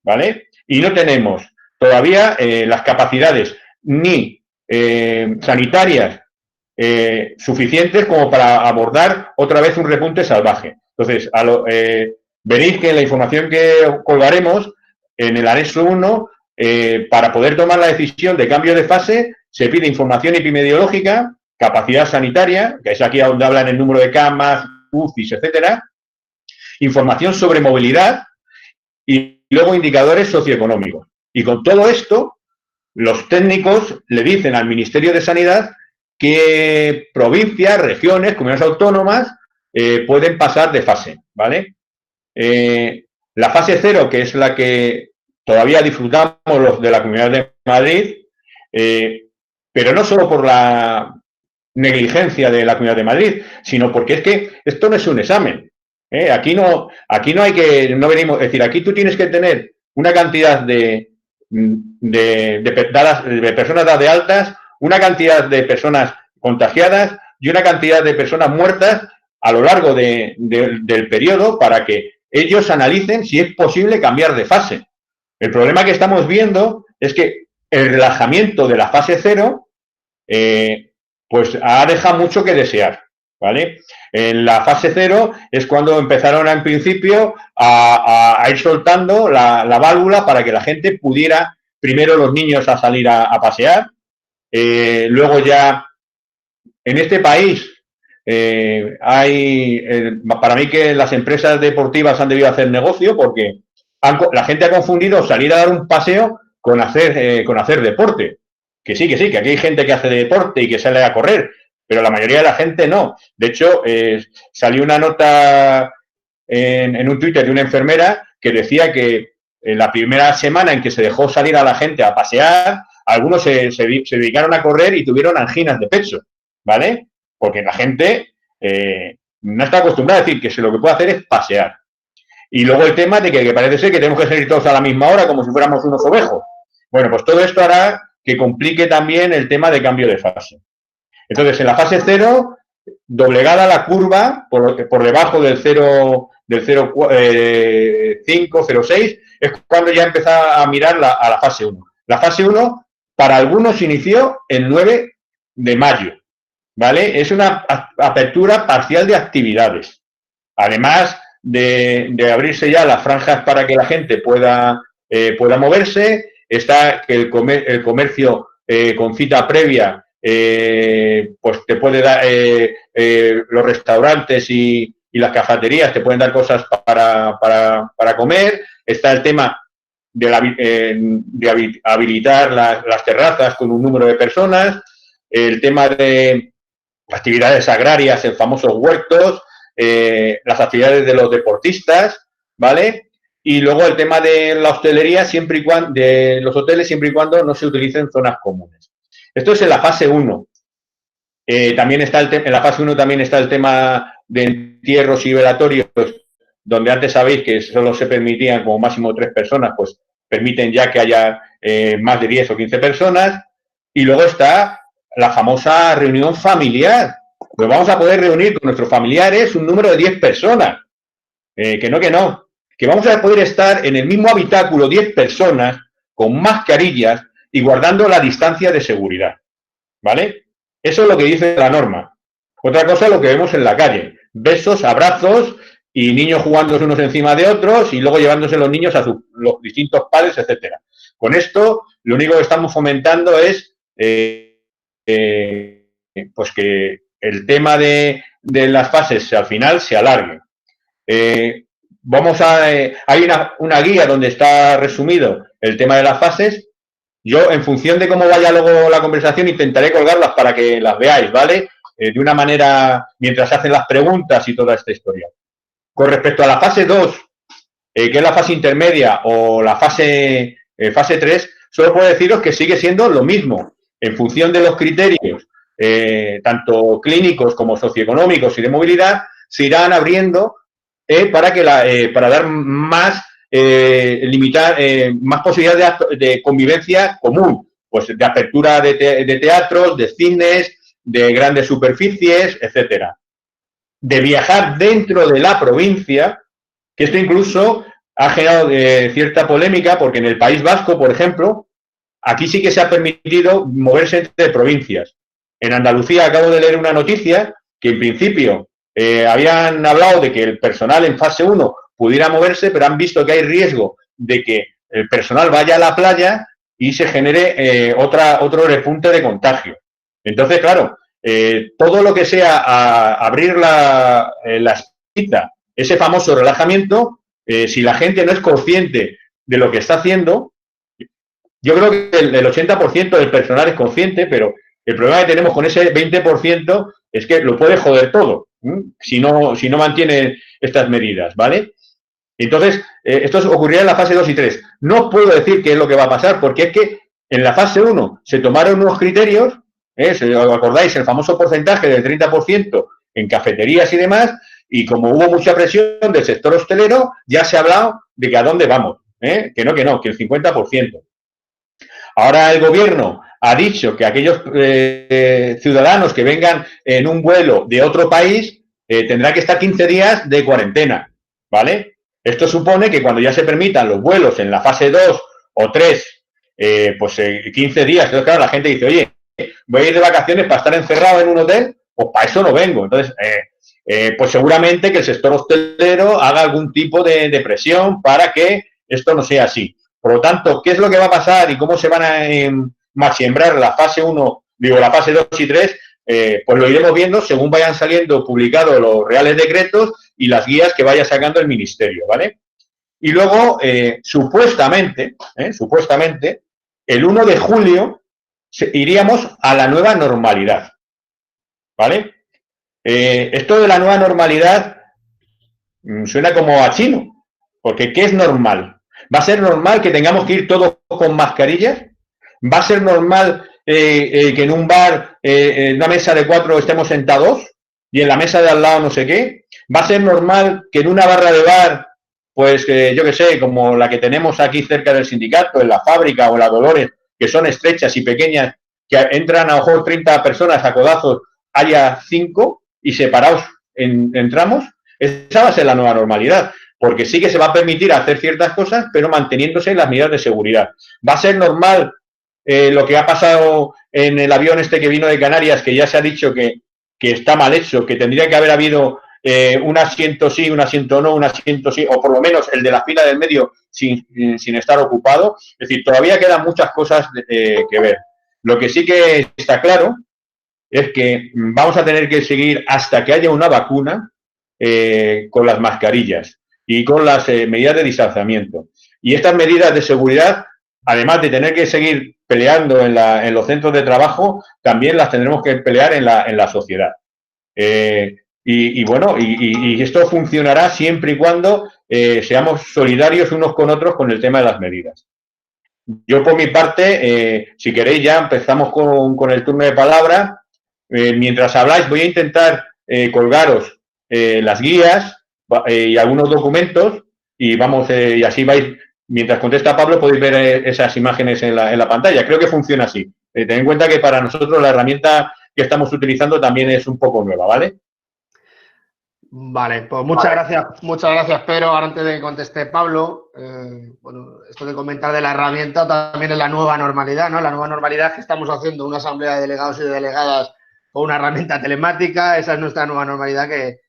Speaker 4: ¿vale? Y no tenemos todavía las capacidades ni sanitarias suficientes como para abordar otra vez un repunte salvaje. Entonces, veréis que en la información que colgaremos, en el anexo 1, para poder tomar la decisión de cambio de fase, se pide información epidemiológica, capacidad sanitaria, que es aquí donde hablan el número de camas, UCIs, etcétera, información sobre movilidad y luego indicadores socioeconómicos. Y con todo esto, los técnicos le dicen al Ministerio de Sanidad qué provincias, regiones, comunidades autónomas pueden pasar de fase, ¿vale? La fase 0, que es la que todavía disfrutamos los de la Comunidad de Madrid, pero no solo por la negligencia de la Comunidad de Madrid, sino porque es que esto no es un examen. Aquí no hay que, no venimos, es decir, aquí tú tienes que tener una cantidad de personas dadas de altas, una cantidad de personas contagiadas y una cantidad de personas muertas a lo largo del periodo para que ellos analicen si es posible cambiar de fase. El problema que estamos viendo es que el relajamiento de la fase 0 pues ha dejado mucho que desear, ¿vale? En la fase 0 es cuando empezaron en principio a ir soltando la válvula para que la gente pudiera, primero los niños a salir a pasear, luego ya en este país para mí que las empresas deportivas han debido hacer negocio porque la gente ha confundido salir a dar un paseo con hacer deporte. Que sí, que aquí hay gente que hace deporte y que sale a correr, pero la mayoría de la gente no. De hecho, salió una nota en un Twitter de una enfermera que decía que en la primera semana en que se dejó salir a la gente a pasear, algunos se dedicaron a correr y tuvieron anginas de pecho, ¿vale? Porque la gente no está acostumbrada a decir que lo que puede hacer es pasear. Y luego el tema de que parece ser que tenemos que salir todos a la misma hora como si fuéramos unos ovejos. Bueno, pues todo esto hará que complique también el tema de cambio de fase. Entonces, en la fase 0, doblegada la curva por debajo del 0,5, 0,6, es cuando ya empezaba a mirar a la fase 1. La fase 1, para algunos, inició el 9 de mayo, ¿vale? Es una apertura parcial de actividades. Además de abrirse ya las franjas para que la gente pueda moverse, está que el comercio con cita previa, pues te puede dar, los restaurantes y las cafeterías te pueden dar cosas para comer. Está el tema de habilitar las terrazas con un número de personas, el tema de actividades agrarias en famosos huertos, las actividades de los deportistas, ¿vale? Y luego el tema de la hostelería, de los hoteles, siempre y cuando no se utilicen zonas comunes. Esto es en la fase 1. También está en la fase 1 también está el tema de entierros y velatorios, donde antes sabéis que solo se permitían como máximo 3 personas, pues permiten ya que haya más de 10 o 15 personas. Y luego está la famosa reunión familiar. Pues vamos a poder reunir con nuestros familiares un número de 10 personas. Que no. Que vamos a poder estar en el mismo habitáculo 10 personas con mascarillas y guardando la distancia de seguridad. ¿Vale? Eso es lo que dice la norma. Otra cosa es lo que vemos en la calle. Besos, abrazos y niños jugándose unos encima de otros y luego llevándose los niños a los distintos padres, etcétera. Con esto, lo único que estamos fomentando es pues que el tema de las fases al final se alargue. Hay una guía donde está resumido el tema de las fases. Yo, en función de cómo vaya luego la conversación, intentaré colgarlas para que las veáis, ¿vale? De una manera, mientras hacen las preguntas y toda esta historia. Con respecto a la fase 2, que es la fase intermedia, o la fase 3, solo puedo deciros que sigue siendo lo mismo. En función de los criterios, tanto clínicos como socioeconómicos y de movilidad, se irán abriendo para dar más, limitar más posibilidades de convivencia común, pues de apertura de teatros, de cines, de grandes superficies, etcétera. De viajar dentro de la provincia, que esto incluso ha generado cierta polémica, porque en el País Vasco, por ejemplo, aquí sí que se ha permitido moverse entre provincias. En Andalucía acabo de leer una noticia que en principio habían hablado de que el personal en fase 1 pudiera moverse, pero han visto que hay riesgo de que el personal vaya a la playa y se genere otro repunte de contagio. Entonces, claro, todo lo que sea abrir la espita, ese famoso relajamiento, si la gente no es consciente de lo que está haciendo, yo creo que el 80% del personal es consciente, pero el problema que tenemos con ese 20% es que lo puede joder todo, si no mantiene estas medidas, ¿vale? Entonces, esto ocurrirá en la fase 2 y 3. No os puedo decir qué es lo que va a pasar, porque es que en la fase 1 se tomaron unos criterios, si os acordáis, el famoso porcentaje del 30% en cafeterías y demás, y como hubo mucha presión del sector hostelero, ya se ha hablado de que a dónde vamos, que el 50%. Ahora el gobierno ha dicho que aquellos ciudadanos que vengan en un vuelo de otro país tendrán que estar 15 días de cuarentena, ¿vale? Esto supone que cuando ya se permitan los vuelos en la fase 2 o 3, 15 días, entonces claro, la gente dice, oye, voy a ir de vacaciones para estar encerrado en un hotel, pues para eso no vengo. Entonces, pues seguramente que el sector hostelero haga algún tipo de presión para que esto no sea así. Por lo tanto, ¿qué es lo que va a pasar y cómo se van a machembrar la fase 1, la fase 2 y 3? Pues lo iremos viendo según vayan saliendo publicados los reales decretos y las guías que vaya sacando el ministerio, ¿vale? Y luego, supuestamente, el 1 de julio iríamos a la nueva normalidad, ¿vale? Esto de la nueva normalidad suena como a chino, porque ¿qué es normal? ¿Va a ser normal que tengamos que ir todos con mascarillas? ¿Va a ser normal que en un bar, en una mesa de 4 estemos sentados y en la mesa de al lado no sé qué? ¿Va a ser normal que en una barra de bar, pues yo qué sé, como la que tenemos aquí cerca del sindicato, en la fábrica o en la Dolores, que son estrechas y pequeñas, que entran a lo mejor 30 personas a codazos, haya 5 y separados entramos? Esa va a ser la nueva normalidad. porque sí que se va a permitir hacer ciertas cosas, pero manteniéndose las medidas de seguridad. Va a ser normal lo que ha pasado en el avión este que vino de Canarias, que ya se ha dicho que está mal hecho, que tendría que haber habido un asiento sí, un asiento no, un asiento sí, o por lo menos el de la fila del medio sin estar ocupado. Es decir, todavía quedan muchas cosas que ver. Lo que sí que está claro es que vamos a tener que seguir hasta que haya una vacuna con las mascarillas y con las medidas de distanciamiento. Y estas medidas de seguridad, además de tener que seguir peleando en los centros de trabajo, también las tendremos que pelear en la sociedad. Y esto funcionará siempre y cuando seamos solidarios unos con otros con el tema de las medidas. Yo, por mi parte, si queréis, ya empezamos con el turno de palabra. Mientras habláis, voy a intentar colgaros las guías y algunos documentos y vamos, y así vais, mientras contesta Pablo, podéis ver esas imágenes en la pantalla. Creo que funciona así. Ten en cuenta que para nosotros la herramienta que estamos utilizando también es un poco nueva, ¿vale?
Speaker 1: Vale, pues muchas gracias, Pedro. Ahora antes de que conteste Pablo, bueno, esto de comentar de la herramienta también es la nueva normalidad, ¿no? La nueva normalidad es que estamos haciendo una asamblea de delegados y de delegadas con una herramienta telemática. Esa es nuestra nueva normalidad que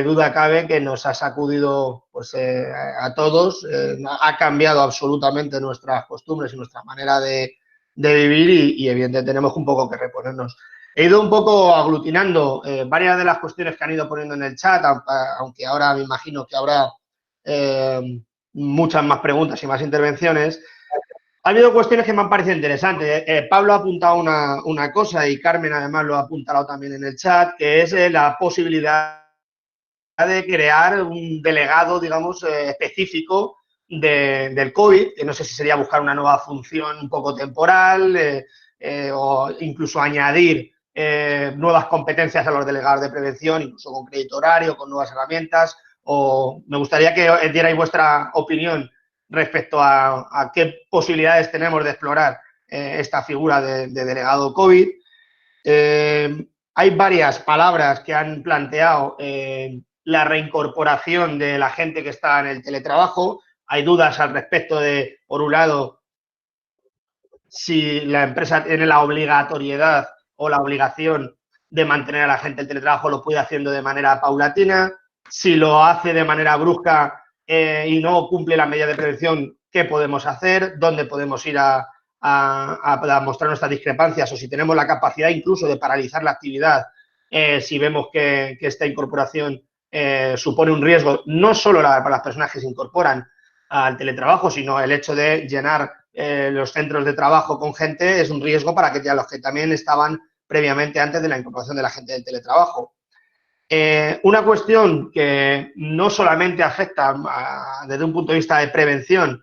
Speaker 1: duda cabe que nos ha sacudido pues, a todos, ha cambiado absolutamente nuestras costumbres y nuestra manera de vivir y evidentemente tenemos un poco que reponernos. He ido un poco aglutinando varias de las cuestiones que han ido poniendo en el chat, aunque ahora me imagino que habrá muchas más preguntas y más intervenciones. Ha habido cuestiones que me han parecido interesantes. Pablo ha apuntado una cosa y Carmen además lo ha apuntado también en el chat, que es la posibilidad de crear un delegado, digamos, específico del COVID, que no sé si sería buscar una nueva función un poco temporal o incluso añadir nuevas competencias a los delegados de prevención, incluso con crédito horario, con nuevas herramientas, o me gustaría que dierais vuestra opinión respecto a qué posibilidades tenemos de explorar esta figura de delegado COVID. Hay varias palabras que han planteado la reincorporación de la gente que está en el teletrabajo. Hay dudas al respecto de, por un lado, si la empresa tiene la obligatoriedad o la obligación de mantener a la gente el teletrabajo, lo puede haciendo de manera paulatina. Si lo hace de manera brusca y no cumple la medida de prevención, ¿qué podemos hacer? ¿Dónde podemos ir a mostrar nuestras discrepancias? O si tenemos la capacidad incluso de paralizar la actividad si vemos que esta incorporación supone un riesgo, no solo para las personas que se incorporan al teletrabajo, sino el hecho de llenar los centros de trabajo con gente es un riesgo para los que también estaban previamente antes de la incorporación de la gente del teletrabajo. Una cuestión que no solamente afecta desde un punto de vista de prevención,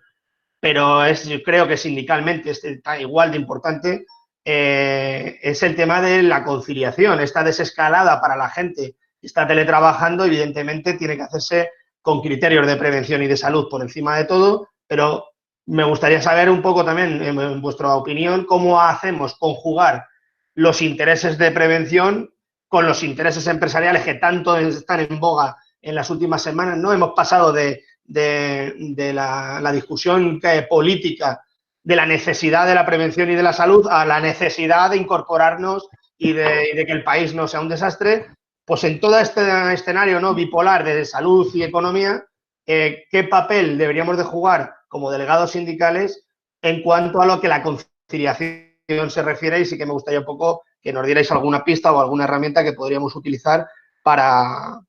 Speaker 1: pero yo creo que sindicalmente está igual de importante, es el tema de la conciliación. Esta desescalada para la gente que está teletrabajando, evidentemente, tiene que hacerse con criterios de prevención y de salud por encima de todo, pero me gustaría saber un poco también, en vuestra opinión, cómo hacemos conjugar los intereses de prevención con los intereses empresariales que tanto están en boga en las últimas semanas, ¿no? Hemos pasado de la discusión política de la necesidad de la prevención y de la salud a la necesidad de incorporarnos y de que el país no sea un desastre. Pues en todo este escenario, ¿no?, bipolar de salud y economía, ¿qué papel deberíamos de jugar como delegados sindicales en cuanto a lo que la conciliación se refiere? Y sí que me gustaría un poco que nos dierais alguna pista o alguna herramienta que podríamos utilizar para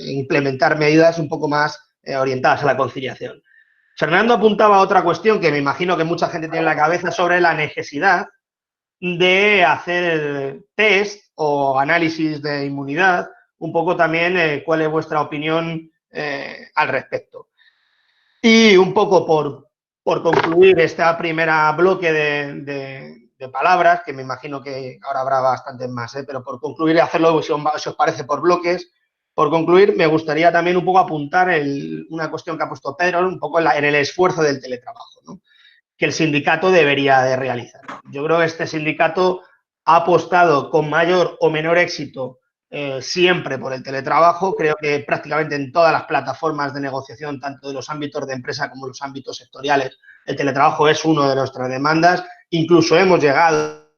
Speaker 1: implementar medidas un poco más orientadas a la conciliación. Fernando apuntaba a otra cuestión que me imagino que mucha gente tiene en la cabeza sobre la necesidad de hacer test o análisis de inmunidad, un poco también cuál es vuestra opinión al respecto. Y un poco por concluir este primer bloque de palabras, que me imagino que ahora habrá bastantes más, pero por concluir y hacerlo, si os parece, por bloques, por concluir, me gustaría también un poco apuntar una cuestión que ha puesto Pedro, un poco en el esfuerzo del teletrabajo, ¿no?, que el sindicato debería de realizar. Yo creo que este sindicato ha apostado con mayor o menor éxito siempre por el teletrabajo. Creo que prácticamente en todas las plataformas de negociación, tanto de los ámbitos de empresa como los ámbitos sectoriales, el teletrabajo es una de nuestras demandas. Incluso hemos llegado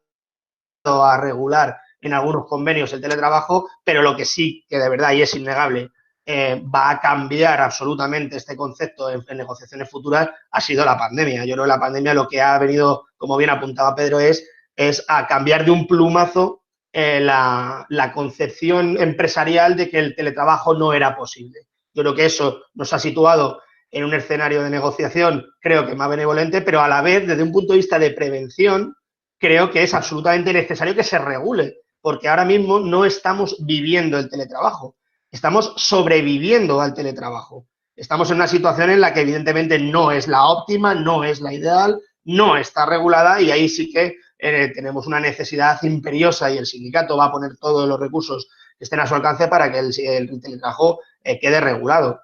Speaker 1: a regular en algunos convenios el teletrabajo, pero lo que sí que de verdad, y es innegable, va a cambiar absolutamente este concepto en negociaciones futuras, ha sido la pandemia. Yo creo que la pandemia lo que ha venido, como bien apuntaba Pedro, es a cambiar de un plumazo la concepción empresarial de que el teletrabajo no era posible. Yo creo que eso nos ha situado en un escenario de negociación, creo que más benevolente, pero a la vez, desde un punto de vista de prevención, creo que es absolutamente necesario que se regule, porque ahora mismo no estamos viviendo el teletrabajo, estamos sobreviviendo al teletrabajo. Estamos en una situación en la que evidentemente no es la óptima, no es la ideal, no está regulada y ahí sí que tenemos una necesidad imperiosa y el sindicato va a poner todos los recursos que estén a su alcance para que el teletrabajo quede regulado.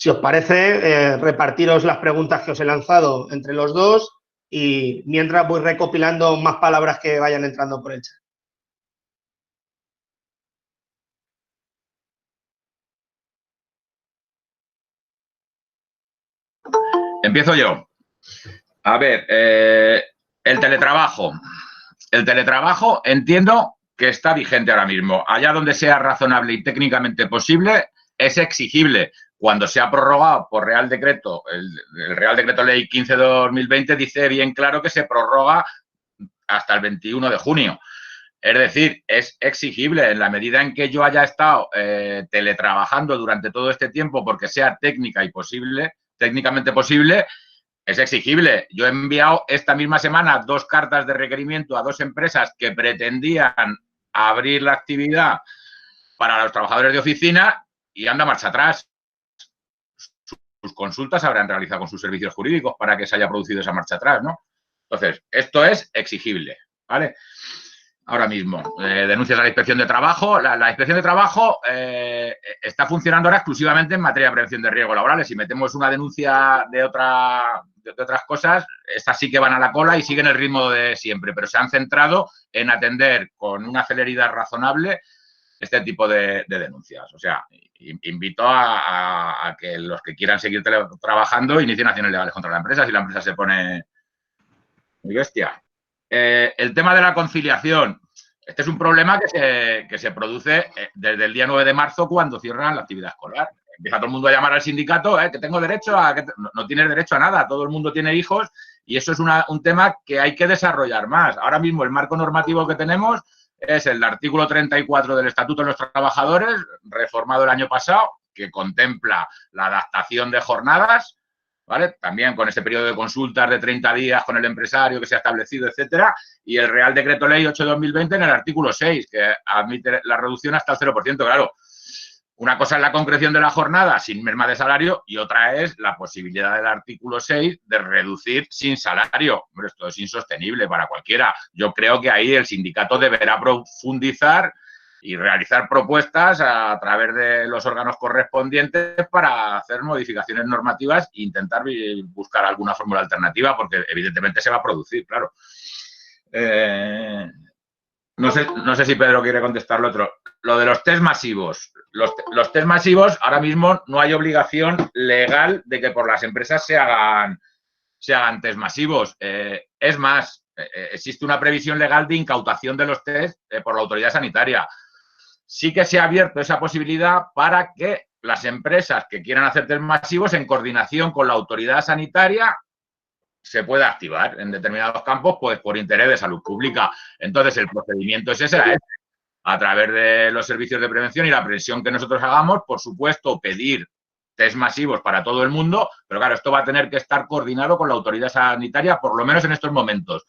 Speaker 1: Si os parece, repartiros las preguntas que os he lanzado entre los dos y mientras voy recopilando más palabras que vayan entrando por el chat.
Speaker 3: Empiezo yo. A ver, el teletrabajo. El teletrabajo entiendo que está vigente ahora mismo. Allá donde sea razonable y técnicamente posible, es exigible. Cuando se ha prorrogado por Real Decreto, el Real Decreto Ley 15/2020 dice bien claro que se prorroga hasta el 21 de junio. Es decir, es exigible en la medida en que yo haya estado teletrabajando durante todo este tiempo porque sea técnicamente posible, es exigible. Yo he enviado esta misma semana 2 cartas de requerimiento a 2 empresas que pretendían abrir la actividad para los trabajadores de oficina y anda marcha atrás. Sus consultas se habrán realizado con sus servicios jurídicos para que se haya producido esa marcha atrás, ¿no? Entonces, esto es exigible, ¿vale? Ahora mismo, denuncias a la Inspección de Trabajo. La Inspección de Trabajo está funcionando ahora exclusivamente en materia de prevención de riesgos laborales. Si metemos una denuncia de otras cosas, estas sí que van a la cola y siguen el ritmo de siempre, pero se han centrado en atender con una celeridad razonable este tipo de denuncias. O sea, invito a que los que quieran seguir trabajando inicien acciones legales contra la empresa si la empresa se pone muy bestia. El tema de la conciliación. Este es un problema que se produce desde el día 9 de marzo cuando cierran la actividad escolar. Empieza todo el mundo a llamar al sindicato, que tengo derecho a... No tienes derecho a nada, todo el mundo tiene hijos y eso es un tema que hay que desarrollar más. Ahora mismo el marco normativo que tenemos es el artículo 34 del Estatuto de los Trabajadores, reformado el año pasado, que contempla la adaptación de jornadas, ¿vale? También con ese periodo de consultas de 30 días con el empresario que se ha establecido, etcétera, y el Real Decreto Ley 8/2020 en el artículo 6, que admite la reducción hasta el 0%. Claro, una cosa es la concreción de la jornada sin merma de salario y otra es la posibilidad del artículo 6 de reducir sin salario. Hombre, esto es insostenible para cualquiera. Yo creo que ahí el sindicato deberá profundizar y realizar propuestas a través de los órganos correspondientes para hacer modificaciones normativas e intentar buscar alguna fórmula alternativa, porque evidentemente se va a producir, claro. No sé si Pedro quiere contestar lo otro. Lo de los test masivos. Los test masivos, ahora mismo no hay obligación legal de que por las empresas se hagan test masivos. Es más, existe una previsión legal de incautación de los test por la autoridad sanitaria. Sí que se ha abierto esa posibilidad para que las empresas que quieran hacer test masivos en coordinación con la autoridad sanitaria se pueda activar en determinados campos, pues por interés de salud pública. Entonces, el procedimiento es ese, a través de los servicios de prevención y la presión que nosotros hagamos, por supuesto, pedir test masivos para todo el mundo, pero claro, esto va a tener que estar coordinado con la autoridad sanitaria, por lo menos en estos momentos.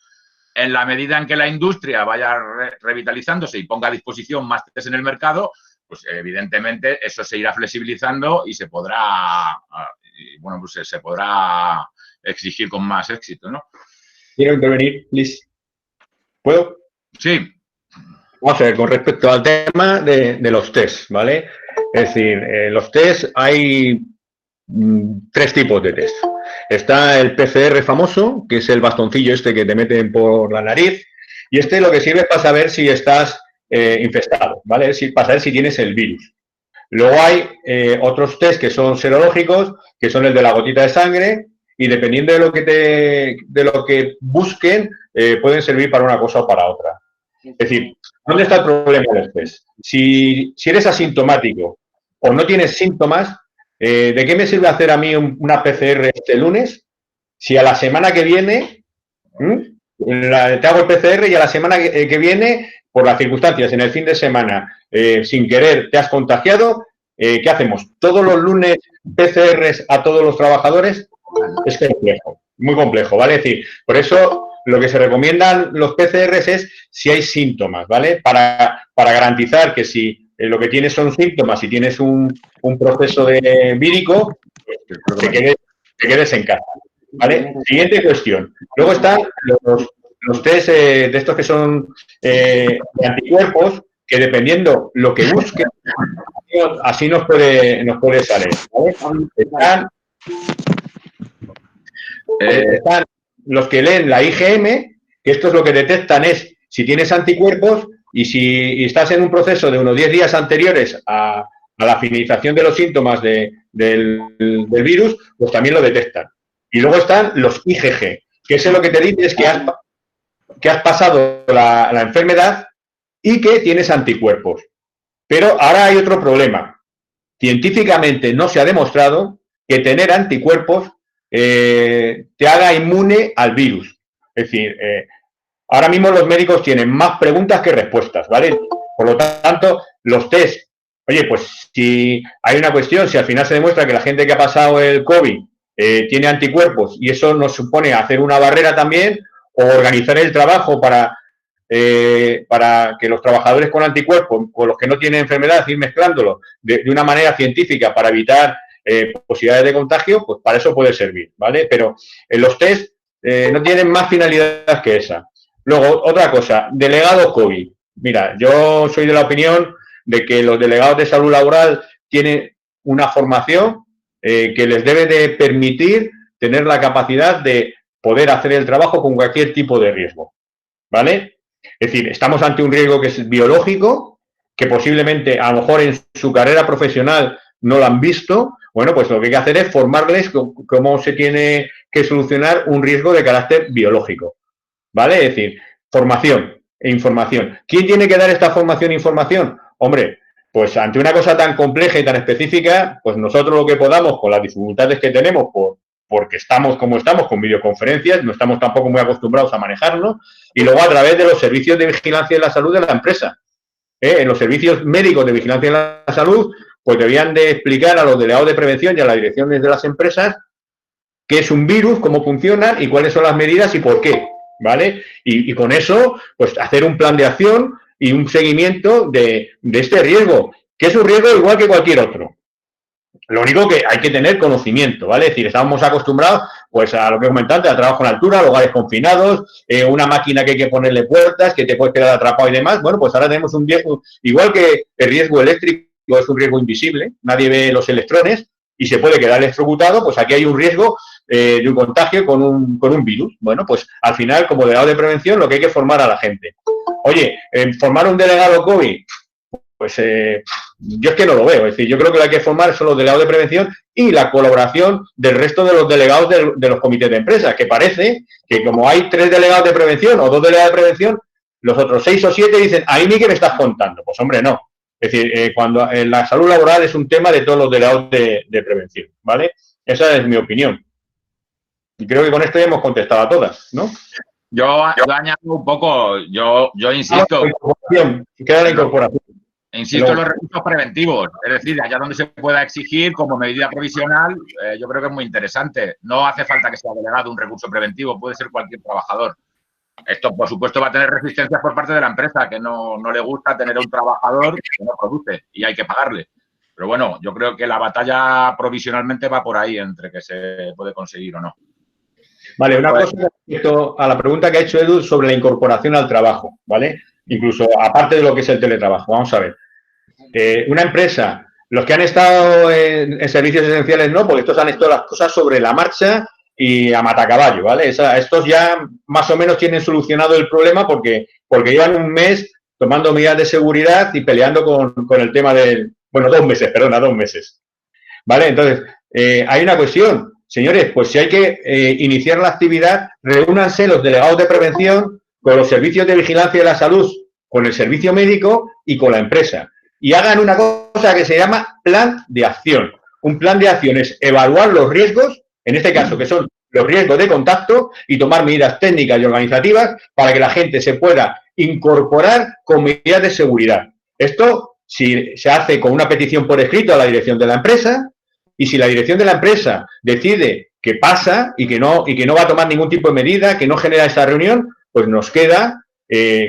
Speaker 3: En la medida en que la industria vaya revitalizándose y ponga a disposición más test en el mercado, pues evidentemente eso se irá flexibilizando y se podrá exigir con más éxito, ¿no?
Speaker 4: Quiero intervenir, please. ¿Puedo?
Speaker 3: Sí.
Speaker 4: Vamos a ver, con respecto al tema de los test, ¿vale? Es decir, los test hay 3 tipos de test. Está el PCR famoso, que es el bastoncillo este que te meten por la nariz, y este lo que sirve es para saber si estás infestado, ¿vale? Para saber si tienes el virus. Luego hay otros test que son serológicos, que son el de la gotita de sangre, y dependiendo de lo que busquen, pueden servir para una cosa o para otra. Es decir, ¿dónde está el problema de los test? Si eres asintomático o no tienes síntomas, ¿de qué me sirve hacer a mí una PCR este lunes si a la semana que viene te hago el PCR y a la semana que viene, por las circunstancias, en el fin de semana, sin querer te has contagiado? ¿Qué hacemos? ¿Todos los lunes PCRs a todos los trabajadores? Es complejo, muy complejo, ¿vale? Es decir, por eso lo que se recomiendan los PCRs es si hay síntomas, ¿vale? Para garantizar que si lo que tienes son síntomas y tienes un proceso vírico, te quedes en casa, ¿vale? Siguiente cuestión. Luego están los test de estos que son de anticuerpos, que dependiendo lo que busquen, así nos puede salir, ¿vale? Están los que leen la IgM, que esto es lo que detectan es si tienes anticuerpos y si estás en un proceso de unos 10 días anteriores a la finalización de los síntomas del virus, pues también lo detectan. Y luego están los IgG, que eso lo que te dice es que has pasado la enfermedad y que tienes anticuerpos. Pero ahora hay otro problema. Científicamente no se ha demostrado que tener anticuerpos te haga inmune al virus. Es decir, ahora mismo los médicos tienen más preguntas que respuestas, ¿vale? Por lo tanto, los test, oye, pues si hay una cuestión, si al final se demuestra que la gente que ha pasado el COVID tiene anticuerpos y eso nos supone hacer una barrera también o organizar el trabajo para que los trabajadores con anticuerpos, con los que no tienen enfermedad, ir mezclándolo de una manera científica para evitar posibilidades de contagio, pues para eso puede servir, ¿vale? Pero los test no tienen más finalidad que esa. Luego, otra cosa, delegado COVID. Mira, yo soy de la opinión de que los delegados de salud laboral tienen una formación que les debe de permitir tener la capacidad de poder hacer el trabajo con cualquier tipo de riesgo, ¿vale? Es decir, estamos ante un riesgo que es biológico, que posiblemente a lo mejor en su carrera profesional no lo han visto. Bueno, pues lo que hay que hacer es formarles cómo se tiene que solucionar un riesgo de carácter biológico, ¿vale? Es decir, formación e información. ¿Quién tiene que dar esta formación e información? Hombre, pues ante una cosa tan compleja y tan específica, pues nosotros lo que podamos, con las dificultades que tenemos, porque estamos como estamos, con videoconferencias, no estamos tampoco muy acostumbrados a manejarlo, y luego a través de los servicios de vigilancia de la salud de la empresa. En los servicios médicos de vigilancia de la salud, pues debían de explicar a los delegados de prevención y a las direcciones de las empresas qué es un virus, cómo funciona y cuáles son las medidas y por qué, ¿vale? Y con eso, pues hacer un plan de acción y un seguimiento de este riesgo, que es un riesgo igual que cualquier otro. Lo único que hay que tener conocimiento, ¿vale? Es decir, estamos acostumbrados pues a lo que he comentado, al trabajo en altura, lugares confinados, una máquina que hay que ponerle puertas, que te puedes quedar atrapado y demás. Bueno, pues ahora tenemos un riesgo, igual que el riesgo eléctrico es un riesgo invisible, nadie ve los electrones y se puede quedar electrocutado, pues aquí hay un riesgo de un contagio con un virus. Bueno, pues al final, como delegado de prevención, lo que hay que formar a la gente. Oye, formar un delegado COVID, pues yo es que no lo veo. Es decir, yo creo que lo que hay que formar son los delegados de prevención y la colaboración del resto de los delegados de los comités de empresa, que parece que como hay 3 delegados de prevención o 2 delegados de prevención, los otros 6 o 7 dicen, ¿a mí qué me estás contando? Pues hombre, no. Es decir, cuando la salud laboral es un tema de todos los delegados de prevención, ¿vale? Esa es mi opinión. Y creo que con esto ya hemos contestado a todas, ¿no?
Speaker 3: Yo añado un poco, yo insisto.
Speaker 4: Queda la incorporación.
Speaker 3: Insisto en los recursos preventivos, es decir, allá donde se pueda exigir como medida provisional, yo creo que es muy interesante. No hace falta que sea delegado un recurso preventivo, puede ser cualquier trabajador. Esto, por supuesto, va a tener resistencias por parte de la empresa, que no le gusta tener un trabajador que no produce y hay que pagarle. Pero bueno, yo creo que la batalla provisionalmente va por ahí, entre que se puede conseguir o no.
Speaker 4: Vale, una cosa respecto a la pregunta que ha hecho Edu sobre la incorporación al trabajo, ¿vale? Incluso aparte de lo que es el teletrabajo. Vamos a ver. Una empresa, los que han estado en servicios esenciales no, porque estos han hecho las cosas sobre la marcha y a matacaballo, ¿vale? Estos ya más o menos tienen solucionado el problema porque llevan un mes tomando medidas de seguridad y peleando con el tema del... Bueno, 2 meses, perdona, 2 meses. ¿Vale? Entonces, hay una cuestión. Señores, pues si hay que iniciar la actividad, reúnanse los delegados de prevención con los servicios de vigilancia de la salud, con el servicio médico y con la empresa. Y hagan una cosa que se llama plan de acción. Un plan de acción es evaluar los riesgos, en este caso que son los riesgos de contacto, y tomar medidas técnicas y organizativas para que la gente se pueda incorporar con medidas de seguridad. Esto si se hace con una petición por escrito a la dirección de la empresa, y si la dirección de la empresa decide que pasa y que no va a tomar ningún tipo de medida, que no genera esa reunión, pues nos queda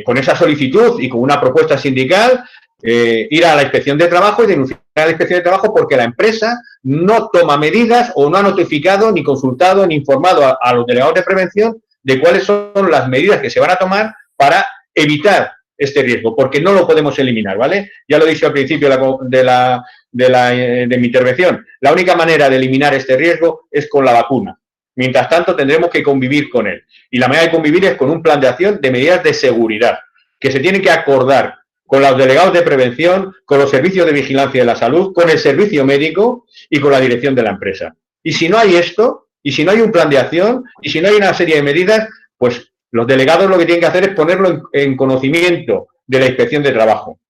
Speaker 4: con esa solicitud y con una propuesta sindical ir a la inspección de trabajo y denunciar a la inspección de trabajo porque la empresa no toma medidas o no ha notificado, ni consultado, ni informado a los delegados de prevención de cuáles son las medidas que se van a tomar para evitar este riesgo, porque no lo podemos eliminar, ¿vale? Ya lo he dicho al principio de mi intervención. La única manera de eliminar este riesgo es con la vacuna. Mientras tanto, tendremos que convivir con él. Y la manera de convivir es con un plan de acción de medidas de seguridad, que se tienen que acordar con los delegados de prevención, con los servicios de vigilancia de la salud, con el servicio médico y con la dirección de la empresa. Y si no hay esto, y si no hay un plan de acción, y si no hay una serie de medidas, pues los delegados lo que tienen que hacer es ponerlo en conocimiento de la inspección de trabajo.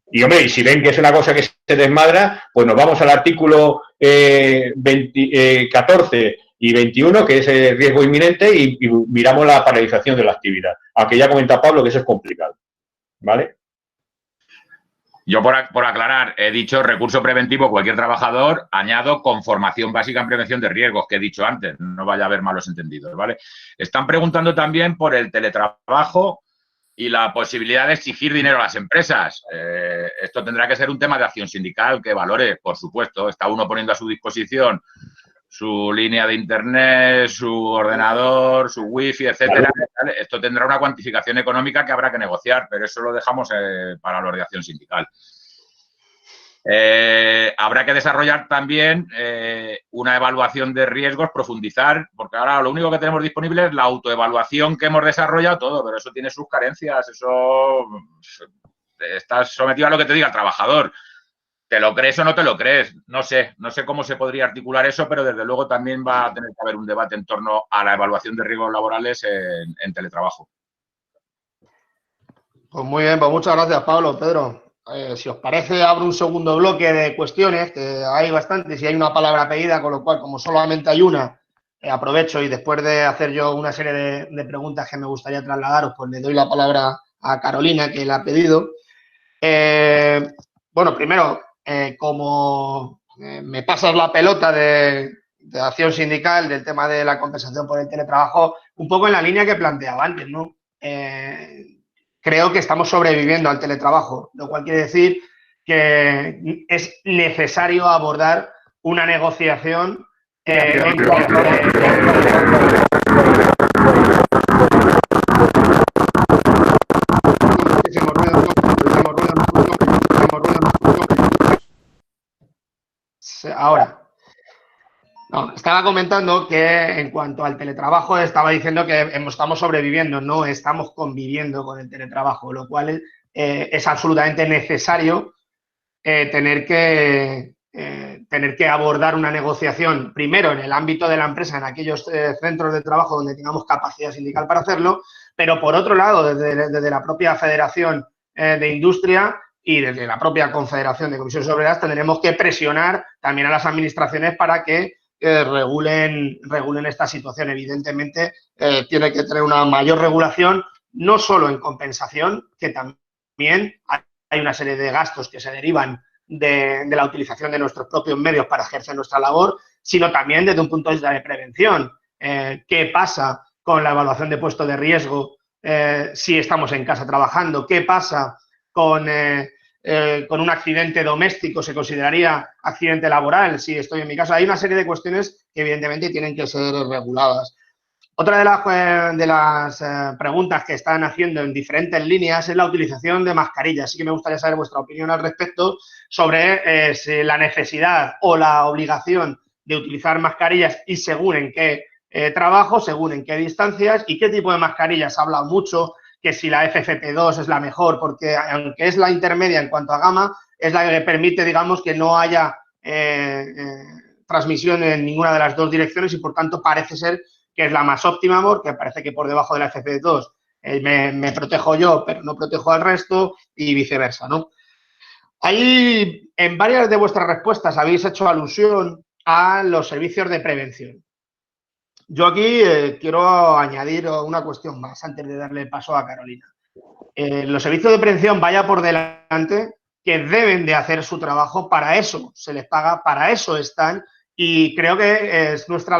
Speaker 4: Y, hombre, y si ven que es una cosa que se desmadra, pues nos vamos al artículo 14 y 21, que es el riesgo inminente, y miramos la paralización de la actividad. Aunque ya comenta Pablo que eso es complicado. ¿Vale?
Speaker 3: Yo, por aclarar, he dicho recurso preventivo cualquier trabajador, añado con formación básica en prevención de riesgos, que he dicho antes, no vaya a haber malos entendidos, ¿vale? Están preguntando también por el teletrabajo y la posibilidad de exigir dinero a las empresas. Esto tendrá que ser un tema de acción sindical que valore, por supuesto. Está uno poniendo a su disposición su línea de internet, su ordenador, su wifi, etcétera. Esto tendrá una cuantificación económica que habrá que negociar, pero eso lo dejamos para la organización sindical. Habrá que desarrollar también una evaluación de riesgos, profundizar, porque ahora lo único que tenemos disponible es la autoevaluación que hemos desarrollado todo, pero eso tiene sus carencias, eso está sometido a lo que te diga el trabajador. ¿Te lo crees o no te lo crees? No sé cómo se podría articular eso, pero desde luego también va a tener que haber un debate en torno a la evaluación de riesgos laborales en teletrabajo.
Speaker 1: Pues muy bien, pues muchas gracias, Pablo. Pedro, si os parece, abro un segundo bloque de cuestiones, que hay bastantes y hay una palabra pedida, con lo cual, como solamente hay una, aprovecho y después de hacer yo una serie de preguntas que me gustaría trasladaros, pues le doy la palabra a Carolina, que la ha pedido. Bueno, primero, como me pasas la pelota de acción sindical, del tema de la compensación por el teletrabajo, un poco en la línea que planteaba antes, ¿no? Creo que estamos sobreviviendo al teletrabajo, lo cual quiere decir que es necesario abordar una negociación en cuanto Ahora, no, estaba comentando que en cuanto al teletrabajo estaba diciendo que estamos sobreviviendo, no estamos conviviendo con el teletrabajo, lo cual es absolutamente necesario tener que abordar una negociación primero en el ámbito de la empresa, en aquellos centros de trabajo donde tengamos capacidad sindical para hacerlo, pero por otro lado, desde la propia Federación de Industria y desde la propia Confederación de Comisiones Obreras tendremos que presionar también a las administraciones para que regulen esta situación. Evidentemente, tiene que tener una mayor regulación, no solo en compensación, que también hay una serie de gastos que se derivan de la utilización de nuestros propios medios para ejercer nuestra labor, sino también desde un punto de vista de prevención. ¿Qué pasa con la evaluación de puesto de riesgo si estamos en casa trabajando? ¿Qué pasa con un accidente doméstico? ¿Se consideraría accidente laboral si estoy en mi casa? Hay una serie de cuestiones que evidentemente tienen que ser reguladas. Otra de las preguntas que están haciendo en diferentes líneas es la utilización de mascarillas. Así que me gustaría saber vuestra opinión al respecto sobre si la necesidad o la obligación de utilizar mascarillas y según en qué trabajo, según en qué distancias y qué tipo de mascarillas. Se ha hablado mucho que si la FFP2 es la mejor, porque aunque es la intermedia en cuanto a gama, es la que permite, digamos, que no haya transmisión en ninguna de las dos direcciones y, por tanto, parece ser que es la más óptima, porque parece que por debajo de la FFP2 me protejo yo, pero no protejo al resto y viceversa, ¿no? Ahí, en varias de vuestras respuestas habéis hecho alusión a los servicios de prevención. Yo aquí quiero añadir una cuestión más antes de darle paso a Carolina. Los servicios de prevención, vaya por delante, que deben de hacer su trabajo, para eso se les paga, para eso están, y creo que es nuestra